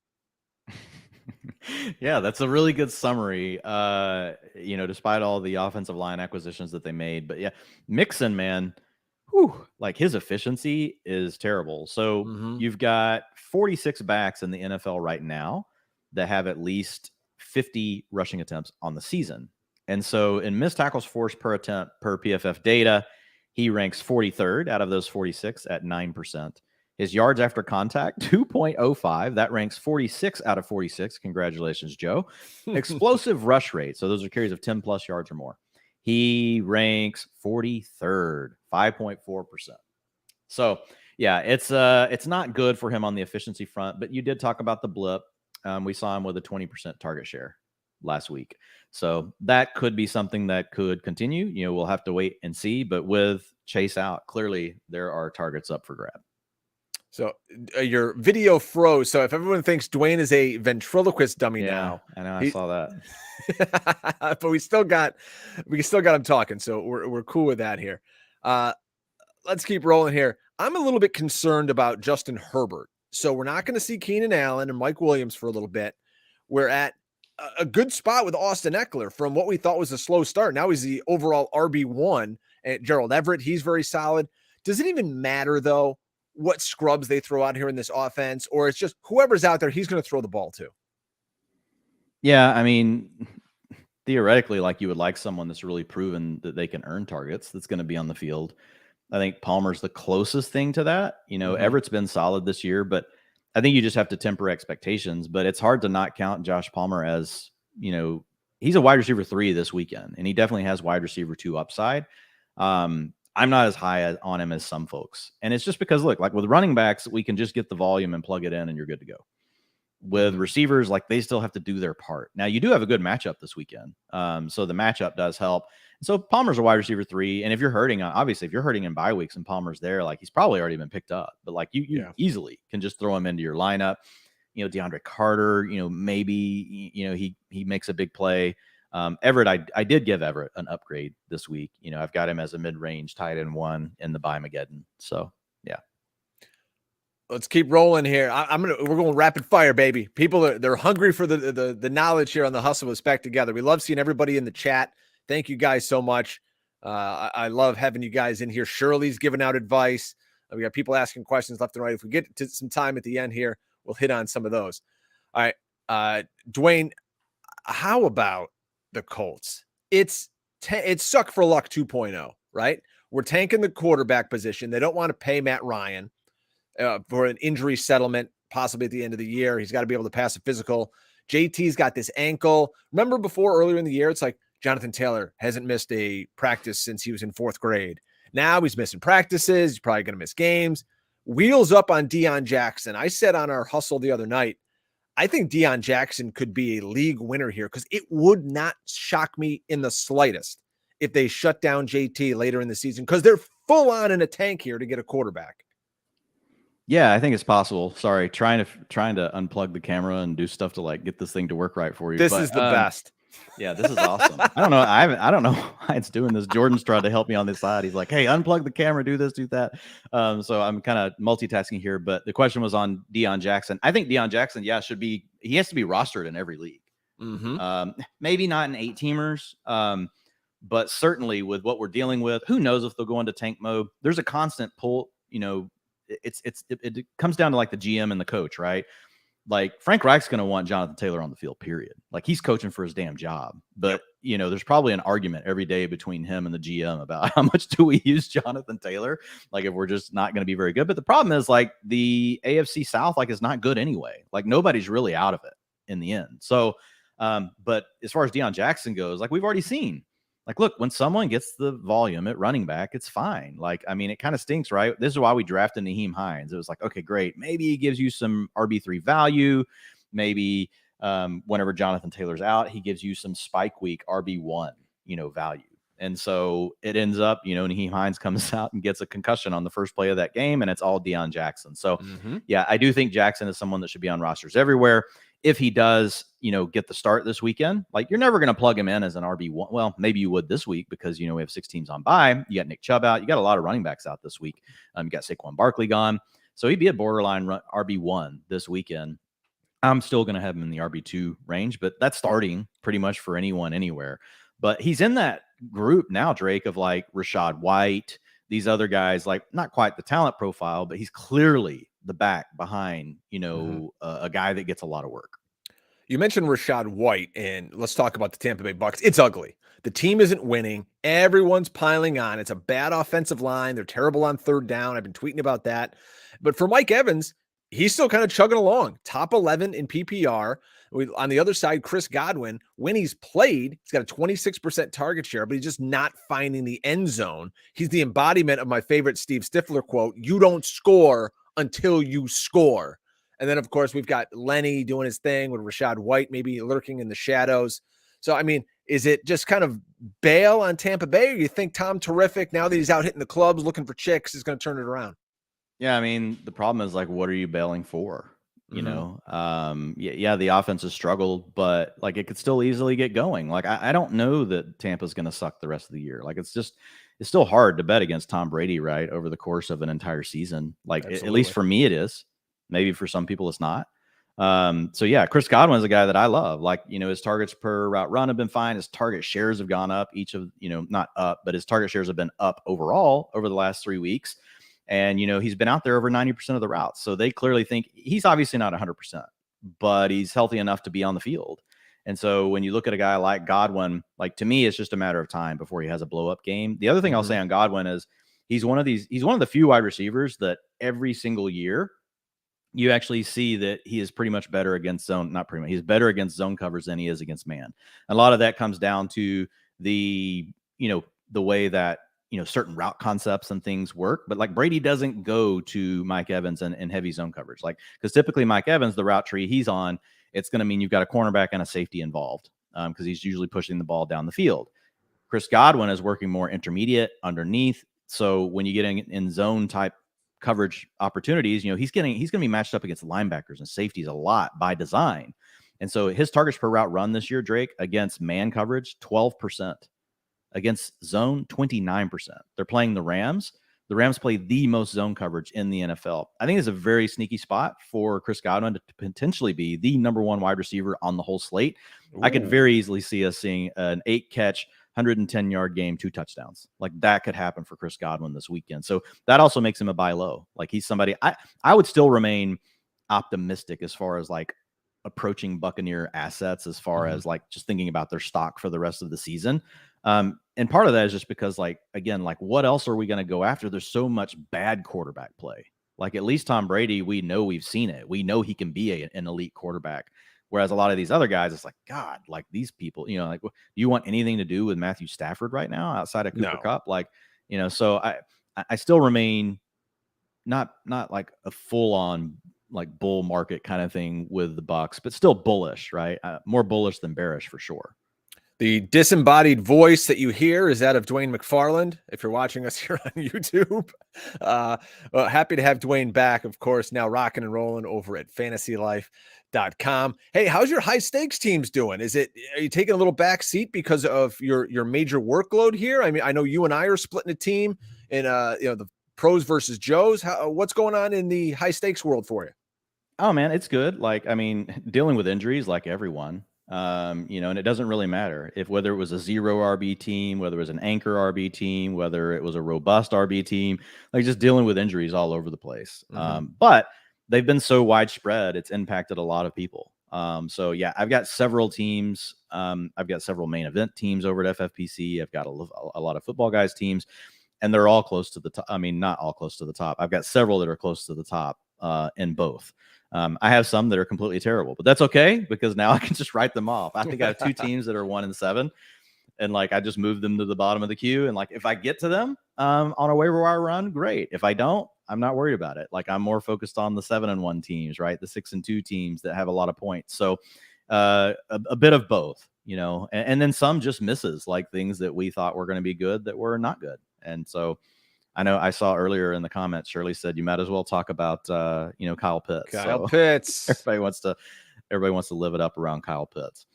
Yeah, that's a really good summary, despite all the offensive line acquisitions that they made. But yeah, Mixon, man, like his efficiency is terrible. So you've got 46 backs in the NFL right now that have at least 50 rushing attempts on the season. And so in missed tackles forced per attempt per PFF data, he ranks 43rd out of those 46 at 9%. His yards after contact, 2.05. That ranks 46 out of 46. Congratulations, Joe. Explosive rush rate. So those are carries of 10 plus yards or more. He ranks 43rd, 5.4%. So yeah, it's not good for him on the efficiency front, but you did talk about the blip. We saw him with a 20% target share last week. So that could be something that could continue. You know, we'll have to wait and see, but with Chase out, clearly there are targets up for grab. So your video froze. So if everyone thinks Dwayne is a ventriloquist dummy now, I know, I saw that. But we still got him talking. So we're cool with that here. Let's keep rolling here. I'm a little bit concerned about Justin Herbert. So we're not going to see Keenan Allen and Mike Williams for a little bit. We're at a good spot with Austin Eckler from what we thought was a slow start. Now he's the overall RB1. And Gerald Everett, he's very solid. Does it even matter, though, what scrubs they throw out here in this offense? Or it's just whoever's out there, he's going to throw the ball to? Yeah, I mean, theoretically, like you would like someone that's really proven that they can earn targets that's going to be on the field. I think Palmer's the closest thing to that. You know, Everett's been solid this year, but I think you just have to temper expectations. But it's hard to not count Josh Palmer as, you know, he's a wide receiver 3 this weekend, and he definitely has wide receiver 2 upside. I'm not as high on him as some folks. And it's just because, look, like with running backs, we can just get the volume and plug it in and you're good to go. With receivers, like they still have to do their part. Now, you do have a good matchup this weekend. So the matchup does help. So Palmer's a wide receiver 3. And if you're hurting, obviously, if you're hurting in bye weeks and Palmer's there, like he's probably already been picked up. But like you easily can just throw him into your lineup. You know, DeAndre Carter, you know, maybe, you know, he makes a big play. Everett, I did give Everett an upgrade this week. You know, I've got him as a mid-range tight end 1 in the Bye-Mageddon. So, yeah. Let's keep rolling here. We're going rapid fire, baby. People they're hungry for the knowledge here on the Hustle Us Back Together. We love seeing everybody in the chat. Thank you guys so much. I love having you guys in here. Shirley's giving out advice. We got people asking questions left and right. If we get to some time at the end here, we'll hit on some of those. All right. Dwayne, how about the Colts? It's suck for luck 2.0, right? We're tanking the quarterback position. They don't want to pay Matt Ryan for an injury settlement, possibly at the end of the year. He's got to be able to pass a physical. JT's got this ankle. Remember before, earlier in the year, it's like Jonathan Taylor hasn't missed a practice since he was in 4th grade. Now he's missing practices. He's probably going to miss games. Wheels up on Deon Jackson. I said on our hustle the other night, I think Deon Jackson could be a league winner here because it would not shock me in the slightest if they shut down JT later in the season because they're full on in a tank here to get a quarterback. Yeah, I think it's possible. Sorry, trying to unplug the camera and do stuff to like get this thing to work right for you. This is the best. Yeah, this is awesome. I don't know. I don't know why it's doing this. Jordan's trying to help me on this side. He's like, hey, unplug the camera, do this, do that. So I'm kind of multitasking here. But the question was on Deon Jackson. I think Deon Jackson, he has to be rostered in every league. Maybe not in 8-teamers. But certainly with what we're dealing with, who knows if they'll go into tank mode. There's a constant pull, you know, it comes down to like the GM and the coach, right? Like Frank Reich's going to want Jonathan Taylor on the field, period. Like he's coaching for his damn job. But, you know, there's probably an argument every day between him and the GM about how much do we use Jonathan Taylor? Like if we're just not going to be very good. But the problem is like the AFC South, like is not good anyway. Like nobody's really out of it in the end. So, but as far as Deon Jackson goes, like we've already seen, like, look, when someone gets the volume at running back, it's fine. Like, I mean, it kind of stinks, right? This is why we drafted Nyheim Hines. It was like, okay, great. Maybe he gives you some RB3 value. Maybe whenever Jonathan Taylor's out, he gives you some spike week RB1, you know, value. And so it ends up, you know, Nyheim Hines comes out and gets a concussion on the first play of that game, and it's all Deon Jackson. So, yeah, I do think Jackson is someone that should be on rosters everywhere. If he does, you know, get the start this weekend, like you're never going to plug him in as an RB1. Well, maybe you would this week because, you know, we have 6 teams on bye. You got Nick Chubb out. You got a lot of running backs out this week. You got Saquon Barkley gone. So he'd be a borderline RB1 this weekend. I'm still going to have him in the RB2 range, but that's starting pretty much for anyone, anywhere. But he's in that group now, Drake, of like Rachaad White, these other guys, like not quite the talent profile, but he's clearly the back behind, you know, a guy that gets a lot of work. You mentioned Rachaad White, and let's talk about the Tampa Bay Bucs. It's ugly. The team isn't winning. Everyone's piling on. It's a bad offensive line. They're terrible on 3rd down. I've been tweeting about that. But for Mike Evans, he's still kind of chugging along. Top 11 in PPR. On the other side, Chris Godwin, when he's played, he's got a 26% target share, but he's just not finding the end zone. He's the embodiment of my favorite Steve Stifler quote, "You don't score until you score." And then, of course, we've got Lenny doing his thing with Rashad White maybe lurking in the shadows. So, I mean, is it just kind of bail on Tampa Bay, or you think Tom Terrific, now that he's out hitting the clubs looking for chicks, is going to turn it around? Yeah, I mean, the problem is, like, what are you bailing for? You know, yeah, the offense has struggled, but like it could still easily get going. Like, I don't know that Tampa's going to suck the rest of the year. Like, it's still hard to bet against Tom Brady, right, over the course of an entire season. Like, at least for me, it is. Maybe for some people, it's not. So yeah, Chris Godwin is a guy that I love. Like, you know, his targets per route run have been fine. His target shares have gone up. Each of, you know, not up, but his target shares have been up overall over the last 3 weeks. And, you know, he's been out there over 90% of the routes. So they clearly think he's obviously not 100%, but he's healthy enough to be on the field. And so when you look at a guy like Godwin, like, to me, it's just a matter of time before he has a blow up game. The other thing I'll say on Godwin is he's one of the few wide receivers that every single year you actually see that he is pretty much better against zone. Not pretty much. He's better against zone covers than he is against man. And a lot of that comes down to the way that, you know, certain route concepts and things work. But like, Brady doesn't go to Mike Evans and heavy zone coverage, like, because typically Mike Evans, the route tree he's on, it's going to mean you've got a cornerback and a safety involved, because he's usually pushing the ball down the field. Chris Godwin is working more intermediate underneath. So when you get in zone type coverage opportunities, you know, he's going to be matched up against linebackers and safeties a lot by design. And so his targets per route run this year, Drake, against man coverage, 12%. Against zone, 29%. They're playing the Rams. The Rams play the most zone coverage in the NFL. I think it's a very sneaky spot for Chris Godwin to potentially be the number one wide receiver on the whole slate. Ooh. I could very easily see us seeing an 8-catch, 110-yard game, 2 touchdowns. Like, that could happen for Chris Godwin this weekend. So that also makes him a buy low. Like, he's somebody I would still remain optimistic as far as like approaching Buccaneer assets, as far as like just thinking about their stock for the rest of the season. And part of that is just because, like, again, like, what else are we going to go after? There's so much bad quarterback play. Like, at least Tom Brady, we know, we've seen it. We know he can be an elite quarterback. Whereas a lot of these other guys, it's like, God, like, these people, you know, like, do you want anything to do with Matthew Stafford right now outside of Cooper Kupp? Like, you know, so I still remain not like a full on like bull market kind of thing with the Bucs, but still bullish, right? More bullish than bearish for sure. The disembodied voice that you hear is that of Dwain McFarland. If you're watching us here on YouTube, well, happy to have Dwayne back, of course, now rocking and rolling over at fantasylife.com. Hey, how's your high stakes teams doing? Are you taking a little back seat because of your major workload here? I mean, I know you and I are splitting a team in the pros versus Joes. What's going on in the high stakes world for you? Oh man, it's good. Like, I mean, dealing with injuries like everyone. You know, and it doesn't really matter whether it was a 0 RB team, whether it was an anchor RB team, whether it was a robust RB team, like, just dealing with injuries all over the place. But they've been so widespread, it's impacted a lot of people. So yeah, I've got several teams. I've got several main event teams over at FFPC. I've got a lot of football guys teams, and they're all close to the top. I mean, not all close to the top. I've got several that are close to the top in both. I have some that are completely terrible, but that's okay, because now I can just write them off. I think I have 2 teams that are 1-7, and like, I just move them to the bottom of the queue. And like, if I get to them on a waiver wire run, great. If I don't, I'm not worried about it. Like, I'm more focused on the 7-1 teams, right? The 6-2 teams that have a lot of points. So a bit of both, you know, and then some just misses, like things that we thought were going to be good that were not good. And so I know I saw earlier in the comments, Shirley said you might as well talk about, Kyle Pitts. Pitts. Everybody wants to live it up around Kyle Pitts.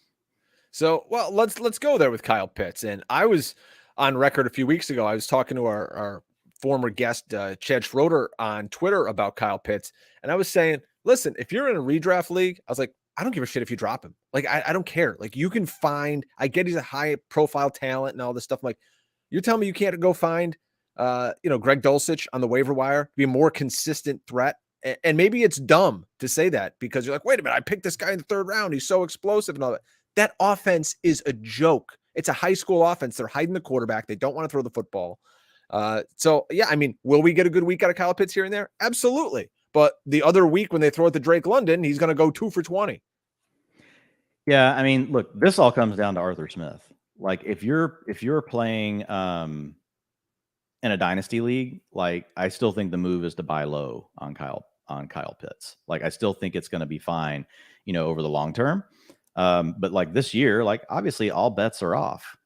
So, well, let's go there with Kyle Pitts. And I was on record a few weeks ago. I was talking to our former guest, Chad Schroeder, on Twitter about Kyle Pitts. And I was saying, listen, if you're in a redraft league, I was like, I don't give a shit if you drop him. Like, I don't care. Like, you can find, I get he's a high profile talent and all this stuff. I'm like, you're telling me you can't go find Greg Dulcich on the waiver wire, be a more consistent threat. And maybe it's dumb to say that, because you're like, wait a minute, I picked this guy in the 3rd round. He's so explosive and all that. That offense is a joke. It's a high school offense. They're hiding the quarterback. They don't want to throw the football. So yeah, I mean, will we get a good week out of Kyle Pitts here and there? Absolutely. but the other week when they throw it to Drake London, he's going to go 2 for 20. Yeah, I mean, look, this all comes down to Arthur Smith. Like if you're playing in a dynasty league, like I still think the move is to buy low on Kyle Pitts. Like I still think it's going to be fine, over the long term. But like this year, like obviously all bets are off.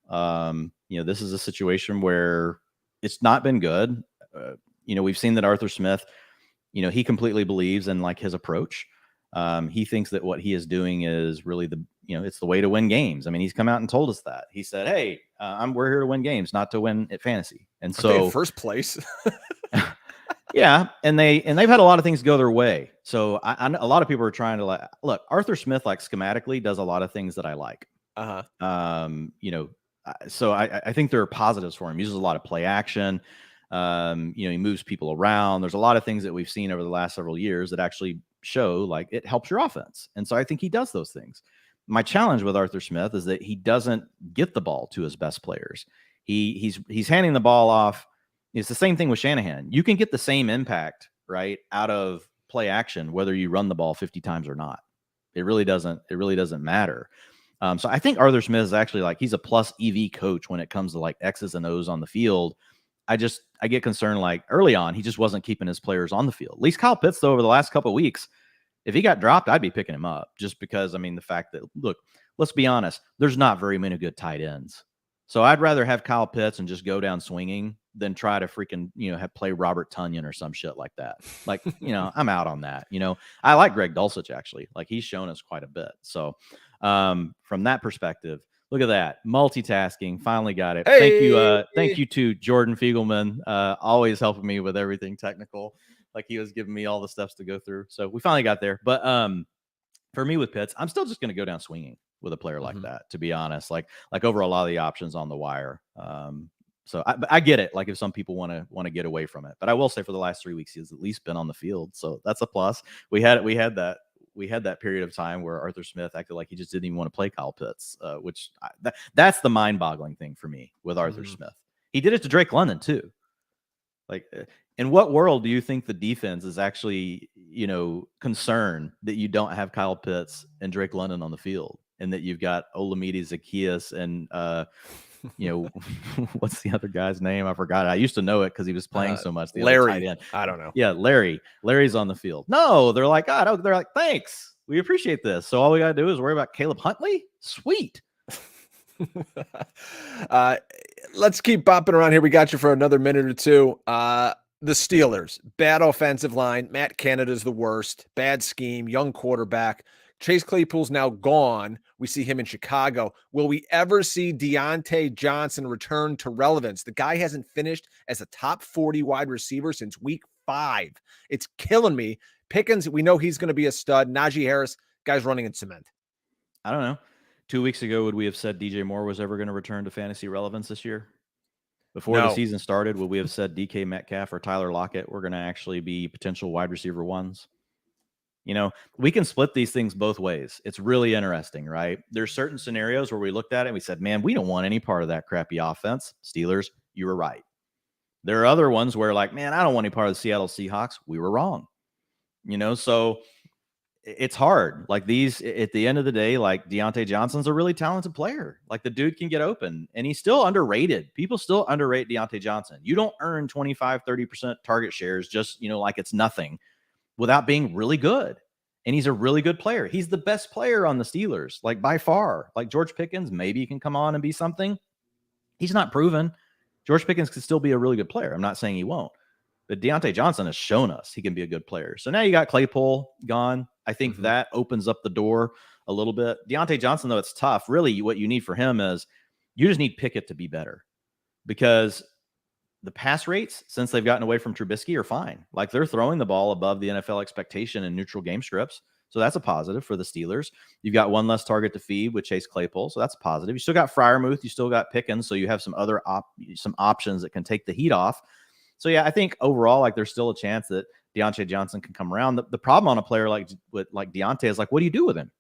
This is a situation where it's not been good. We've seen that Arthur Smith, he completely believes in like his approach. He thinks that what he is doing is really it's the way to win games. I mean, he's come out and told us that. He said, "Hey, we're here to win games, not to win at fantasy." And Aren't they in first place. Yeah, and they've had a lot of things go their way. So a lot of people are trying to look. Arthur Smith, like schematically, does a lot of things that I like. So I think there are positives for him. He uses a lot of play action. He moves people around. There's a lot of things that we've seen over the last several years that actually show like it helps your offense. And so I think he does those things. My challenge with Arthur Smith is that he doesn't get the ball to his best players. He's handing the ball off. It's the same thing with Shanahan. You can get the same impact, right, out of play action, whether you run the ball 50 times or not. It really doesn't matter. So I think Arthur Smith is actually like, he's a plus EV coach when it comes to like X's and O's on the field. I get concerned, like early on, he just wasn't keeping his players on the field. At least Kyle Pitts, though, over the last couple of weeks, if he got dropped, I'd be picking him up just because, I mean, the fact that, look, let's be honest, there's not very many good tight ends. So I'd rather have Kyle Pitts and just go down swinging than try to freaking, play Robert Tonyan or some shit like that. Like, I'm out on that. I like Greg Dulcich, actually. Like, he's shown us quite a bit. So from that perspective, look at that. Multitasking. Finally got it. Hey! Thank you to Jordan Fiegelman, always helping me with everything technical. Like he was giving me all the steps to go through. So we finally got there. But for me with Pitts, I'm still just going to go down swinging with a player like that, to be honest, like over a lot of the options on the wire. So I get it. Like if some people want to get away from it, but I will say for the last 3 weeks, he's at least been on the field. So that's a plus. We had that period of time where Arthur Smith acted like he just didn't even want to play Kyle Pitts, which that's the mind-boggling thing for me with Arthur Smith. He did it to Drake London too. Like, in what world do you think the defense is actually, concerned that you don't have Kyle Pitts and Drake London on the field, and that you've got Olamide Zaccheaus and what's the other guy's name? I forgot it. I used to know it because he was playing so much. The Larry. other tight end. I don't know. Yeah, Larry's on the field. No, they're like, God, they're like, thanks. We appreciate this. So all we got to do is worry about Caleb Huntley. Sweet. Let's keep bopping around here. We got you for another minute or two. The Steelers, bad offensive line. Matt Canada's the worst. Bad scheme, young quarterback. Chase Claypool's now gone. We see him in Chicago. Will we ever see Deontay Johnson return to relevance? The guy hasn't finished as a top 40 wide receiver since week 5. It's killing me. Pickens, we know he's going to be a stud. Najee Harris, guy's running in cement. I don't know. 2 weeks ago, would we have said DJ Moore was ever going to return to fantasy relevance this year? Before the season started, would we have said DK Metcalf or Tyler Lockett were going to actually be potential wide receiver ones? We can split these things both ways. It's really interesting, right? There's certain scenarios where we looked at it and we said, man, we don't want any part of that crappy offense. Steelers, you were right. There are other ones where like, man, I don't want any part of the Seattle Seahawks. We were wrong. So it's hard. Like these, at the end of the day, like Deontay Johnson's a really talented player. Like the dude can get open and he's still underrated. People still underrate Deontay Johnson. You don't earn 25, 30% target shares just, like it's nothing without being really good. And he's a really good player. He's the best player on the Steelers, like by far. Like George Pickens, maybe he can come on and be something. He's not proven. George Pickens could still be a really good player. I'm not saying he won't. But Deontay Johnson has shown us he can be a good player. So now you got Claypool gone. I think that opens up the door a little bit. Deontay Johnson, though, it's tough. Really, what you need for him is you just need Pickett to be better because the pass rates, since they've gotten away from Trubisky, are fine. Like they're throwing the ball above the NFL expectation in neutral game strips. So that's a positive for the Steelers. You've got one less target to feed with Chase Claypool. So that's a positive. You still got Freiermuth. You still got Pickens. So you have some other some options that can take the heat off. So, yeah, I think overall, like there's still a chance that Deontay Johnson can come around. The problem on a player like Deontay is like, what do you do with him?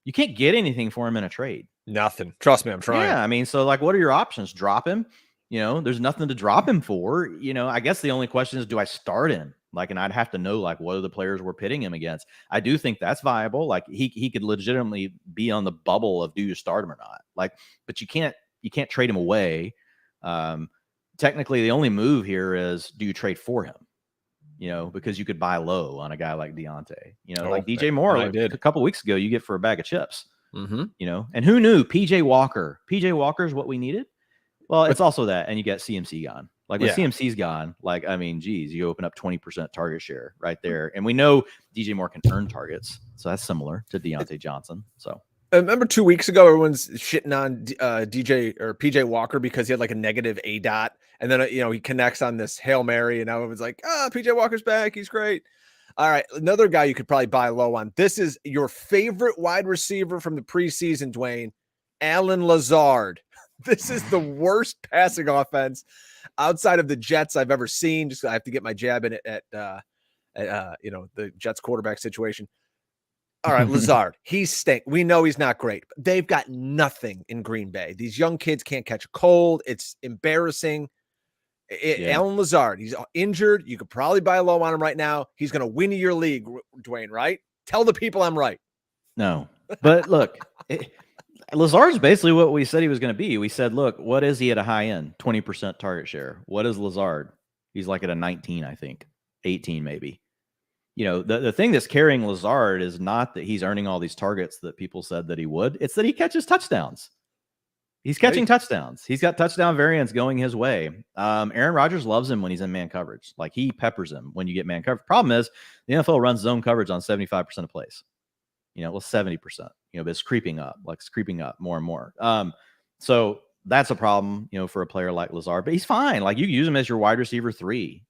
You can't get anything for him in a trade. Nothing. Trust me, I'm trying. Yeah, I mean, so like, what are your options? Drop him? There's nothing to drop him for. I guess the only question is, do I start him? Like, and I'd have to know, like, what are the players we're pitting him against. I do think that's viable. Like, he could legitimately be on the bubble of do you start him or not. Like, but you can't trade him away. Technically, the only move here is, do you trade for him? Because you could buy low on a guy like Deontay. Like DJ Moore, a couple of weeks ago, you get for a bag of chips. And who knew PJ Walker? PJ Walker is what we needed. Well, it's also that, and you get CMC gone. Like when CMC's gone, like, I mean, geez, you open up 20% target share right there. And we know DJ Moore can earn targets. So that's similar to Deontay Johnson. So I remember 2 weeks ago, everyone's shitting on DJ or PJ Walker because he had like a negative ADOT. And then, he connects on this Hail Mary and everyone's like, PJ Walker's back. He's great. All right. Another guy you could probably buy low on. This is your favorite wide receiver from the preseason, Dwayne, Allen Lazard. This is the worst passing offense outside of the Jets I've ever seen. Just I have to get my jab in it at the Jets quarterback situation. All right, Lazard, he's stink. We know he's not great. But they've got nothing in Green Bay. These young kids can't catch a cold. It's embarrassing. Allen Lazard, he's injured. You could probably buy low on him right now. He's going to win your league, Dwayne, right? Tell the people I'm right. No, but look, Lazard's basically what we said he was going to be. We said, look, what is he at a high end? 20% target share. What is Lazard? He's like at a 19, I think. 18 maybe. The thing that's carrying Lazard is not that he's earning all these targets that people said that he would. It's that he catches touchdowns. He's catching touchdowns. He's got touchdown variants going his way. Aaron Rodgers loves him when he's in man coverage. Like, he peppers him when you get man coverage. Problem is, the NFL runs zone coverage on 75% of plays. 70%. But it's creeping up. Like, it's creeping up more and more. So that's a problem, for a player like Lazard. But he's fine. Like, you use him as your wide receiver 3,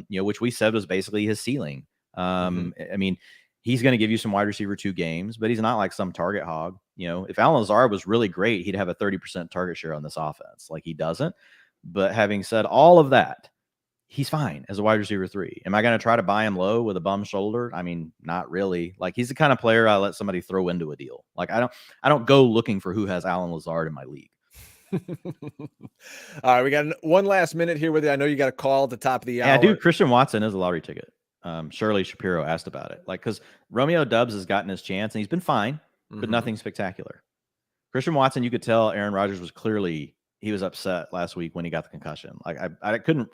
which we said was basically his ceiling. I mean, he's going to give you some wide receiver 2 games, but he's not like some target hog. If Allen Lazard was really great, he'd have a 30% target share on this offense. Like, he doesn't. But having said all of that, he's fine as a wide receiver 3. Am I going to try to buy him low with a bum shoulder? I mean, not really. Like, he's the kind of player I let somebody throw into a deal. Like, I don't go looking for who has Allen Lazard in my league. All right, we got one last minute here with you. I know you got a call at the top of the hour. Yeah, dude, Christian Watson is a lottery ticket. Shirley Shapiro asked about it. Like, because Romeo Doubs has gotten his chance and he's been fine, but nothing spectacular. Christian Watson, you could tell Aaron Rodgers was clearly, he was upset last week when he got the concussion. Like, I couldn't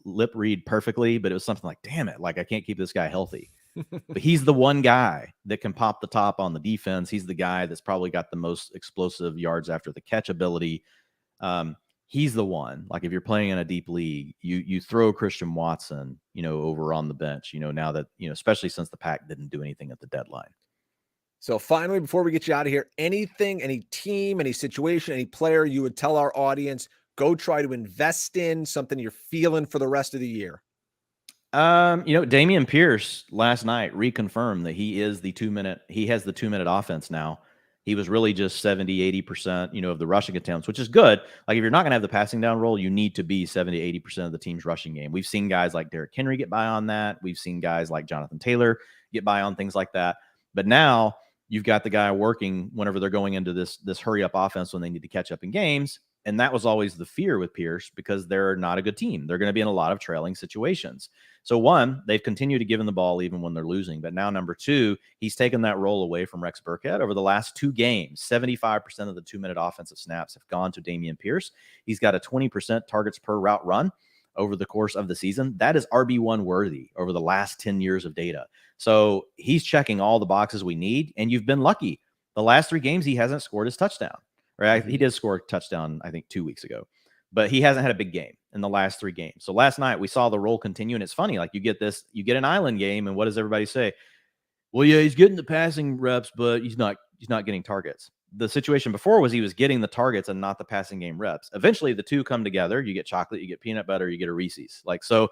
lip read perfectly, but it was something like, damn it, like, I can't keep this guy healthy. But he's the one guy that can pop the top on the defense. He's the guy that's probably got the most explosive yards after the catch ability. He's the one. Like, if you're playing in a deep league, you throw Christian Watson, over on the bench, now that, especially since the Pack didn't do anything at the deadline. So finally, before we get you out of here, anything, any team, any situation, any player you would tell our audience, go try to invest in, something you're feeling for the rest of the year? Dameon Pierce last night reconfirmed that he has the 2-minute offense now. He was really just 70, 80%, of the rushing attempts, which is good. Like, if you're not going to have the passing down role, you need to be 70, 80% of the team's rushing game. We've seen guys like Derrick Henry get by on that. We've seen guys like Jonathan Taylor get by on things like that. But now you've got the guy working whenever they're going into this hurry up offense when they need to catch up in games. And that was always the fear with Pierce because they're not a good team. They're going to be in a lot of trailing situations. So one, they've continued to give him the ball even when they're losing. But now, number 2, he's taken that role away from Rex Burkhead. Over the last 2 games, 75% of the 2-minute offensive snaps have gone to Dameon Pierce. He's got a 20% targets per route run over the course of the season. That is RB1 worthy over the last 10 years of data. So he's checking all the boxes we need. And you've been lucky. The last 3 games, he hasn't scored his touchdown. Right? He did score a touchdown, I think, 2 weeks ago, but he hasn't had a big game in the last 3 games. So last night we saw the role continue, and it's funny. Like, you get an island game, and what does everybody say? Well, yeah, he's getting the passing reps, but he's not getting targets. The situation before was he was getting the targets and not the passing game reps. Eventually, the 2 come together. You get chocolate, you get peanut butter, you get a Reese's. Like, so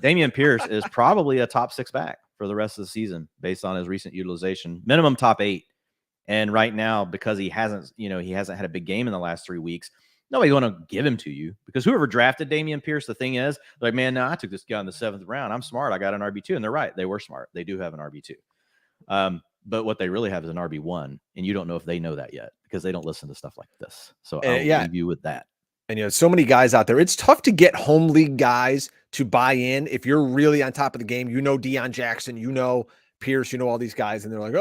Dameon Pierce is probably a top 6 back for the rest of the season based on his recent utilization, minimum top 8. And right now, because he hasn't had a big game in the last 3 weeks, nobody's going to give him to you because whoever drafted Dameon Pierce, the thing is, like, man, no, I took this guy in the 7th round. I'm smart. I got an RB2. And they're right. They were smart. They do have an RB2. But what they really have is an RB1. And you don't know if they know that yet because they don't listen to stuff like this. So I'll leave you with that. And, so many guys out there. It's tough to get home league guys to buy in. If you're really on top of the game, Deon Jackson, Pierce, all these guys, and they're like,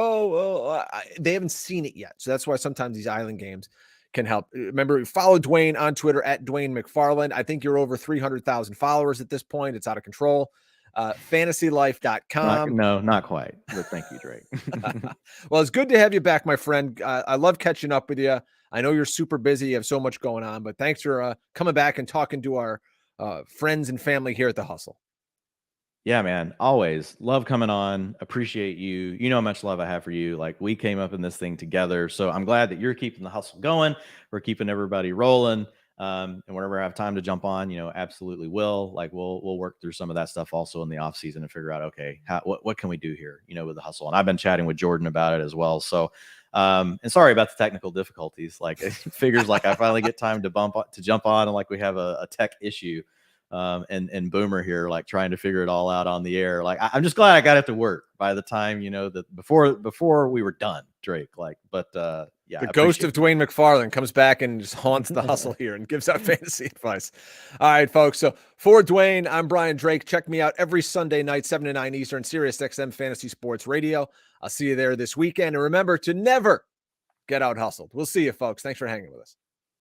they haven't seen it yet. So that's why sometimes these island games can help. Remember, follow Dwayne on Twitter at Dwain McFarland. I think you're over 300,000 followers at this point. It's out of control. Fantasylife.com. No, not quite. But thank you, Drake. Well, it's good to have you back, my friend. I love catching up with you. I know you're super busy. You have so much going on, but thanks for coming back and talking to our friends and family here at the Hustle. Yeah, man. Always love coming on. Appreciate you. You know how much love I have for you. Like, we came up in this thing together. So I'm glad that you're keeping the hustle going. We're keeping everybody rolling. And whenever I have time to jump on, absolutely will. Like, we'll work through some of that stuff also in the off season and figure out, okay, what can we do here, with the hustle? And I've been chatting with Jordan about it as well. So, and sorry about the technical difficulties. Like, it figures like I finally get time to jump on, and like we have a tech issue. And Boomer here, like, trying to figure it all out on the air. Like, I'm just glad I got it to work by the time, that before we were done, Drake. Like, but yeah. The ghost of Dwain McFarland comes back and just haunts the hustle here and gives out fantasy advice. All right, folks. So for Dwayne, I'm Brian Drake. Check me out every Sunday night, 7 to 9 Eastern, SiriusXM Fantasy Sports Radio. I'll see you there this weekend. And remember to never get out hustled. We'll see you, folks. Thanks for hanging with us.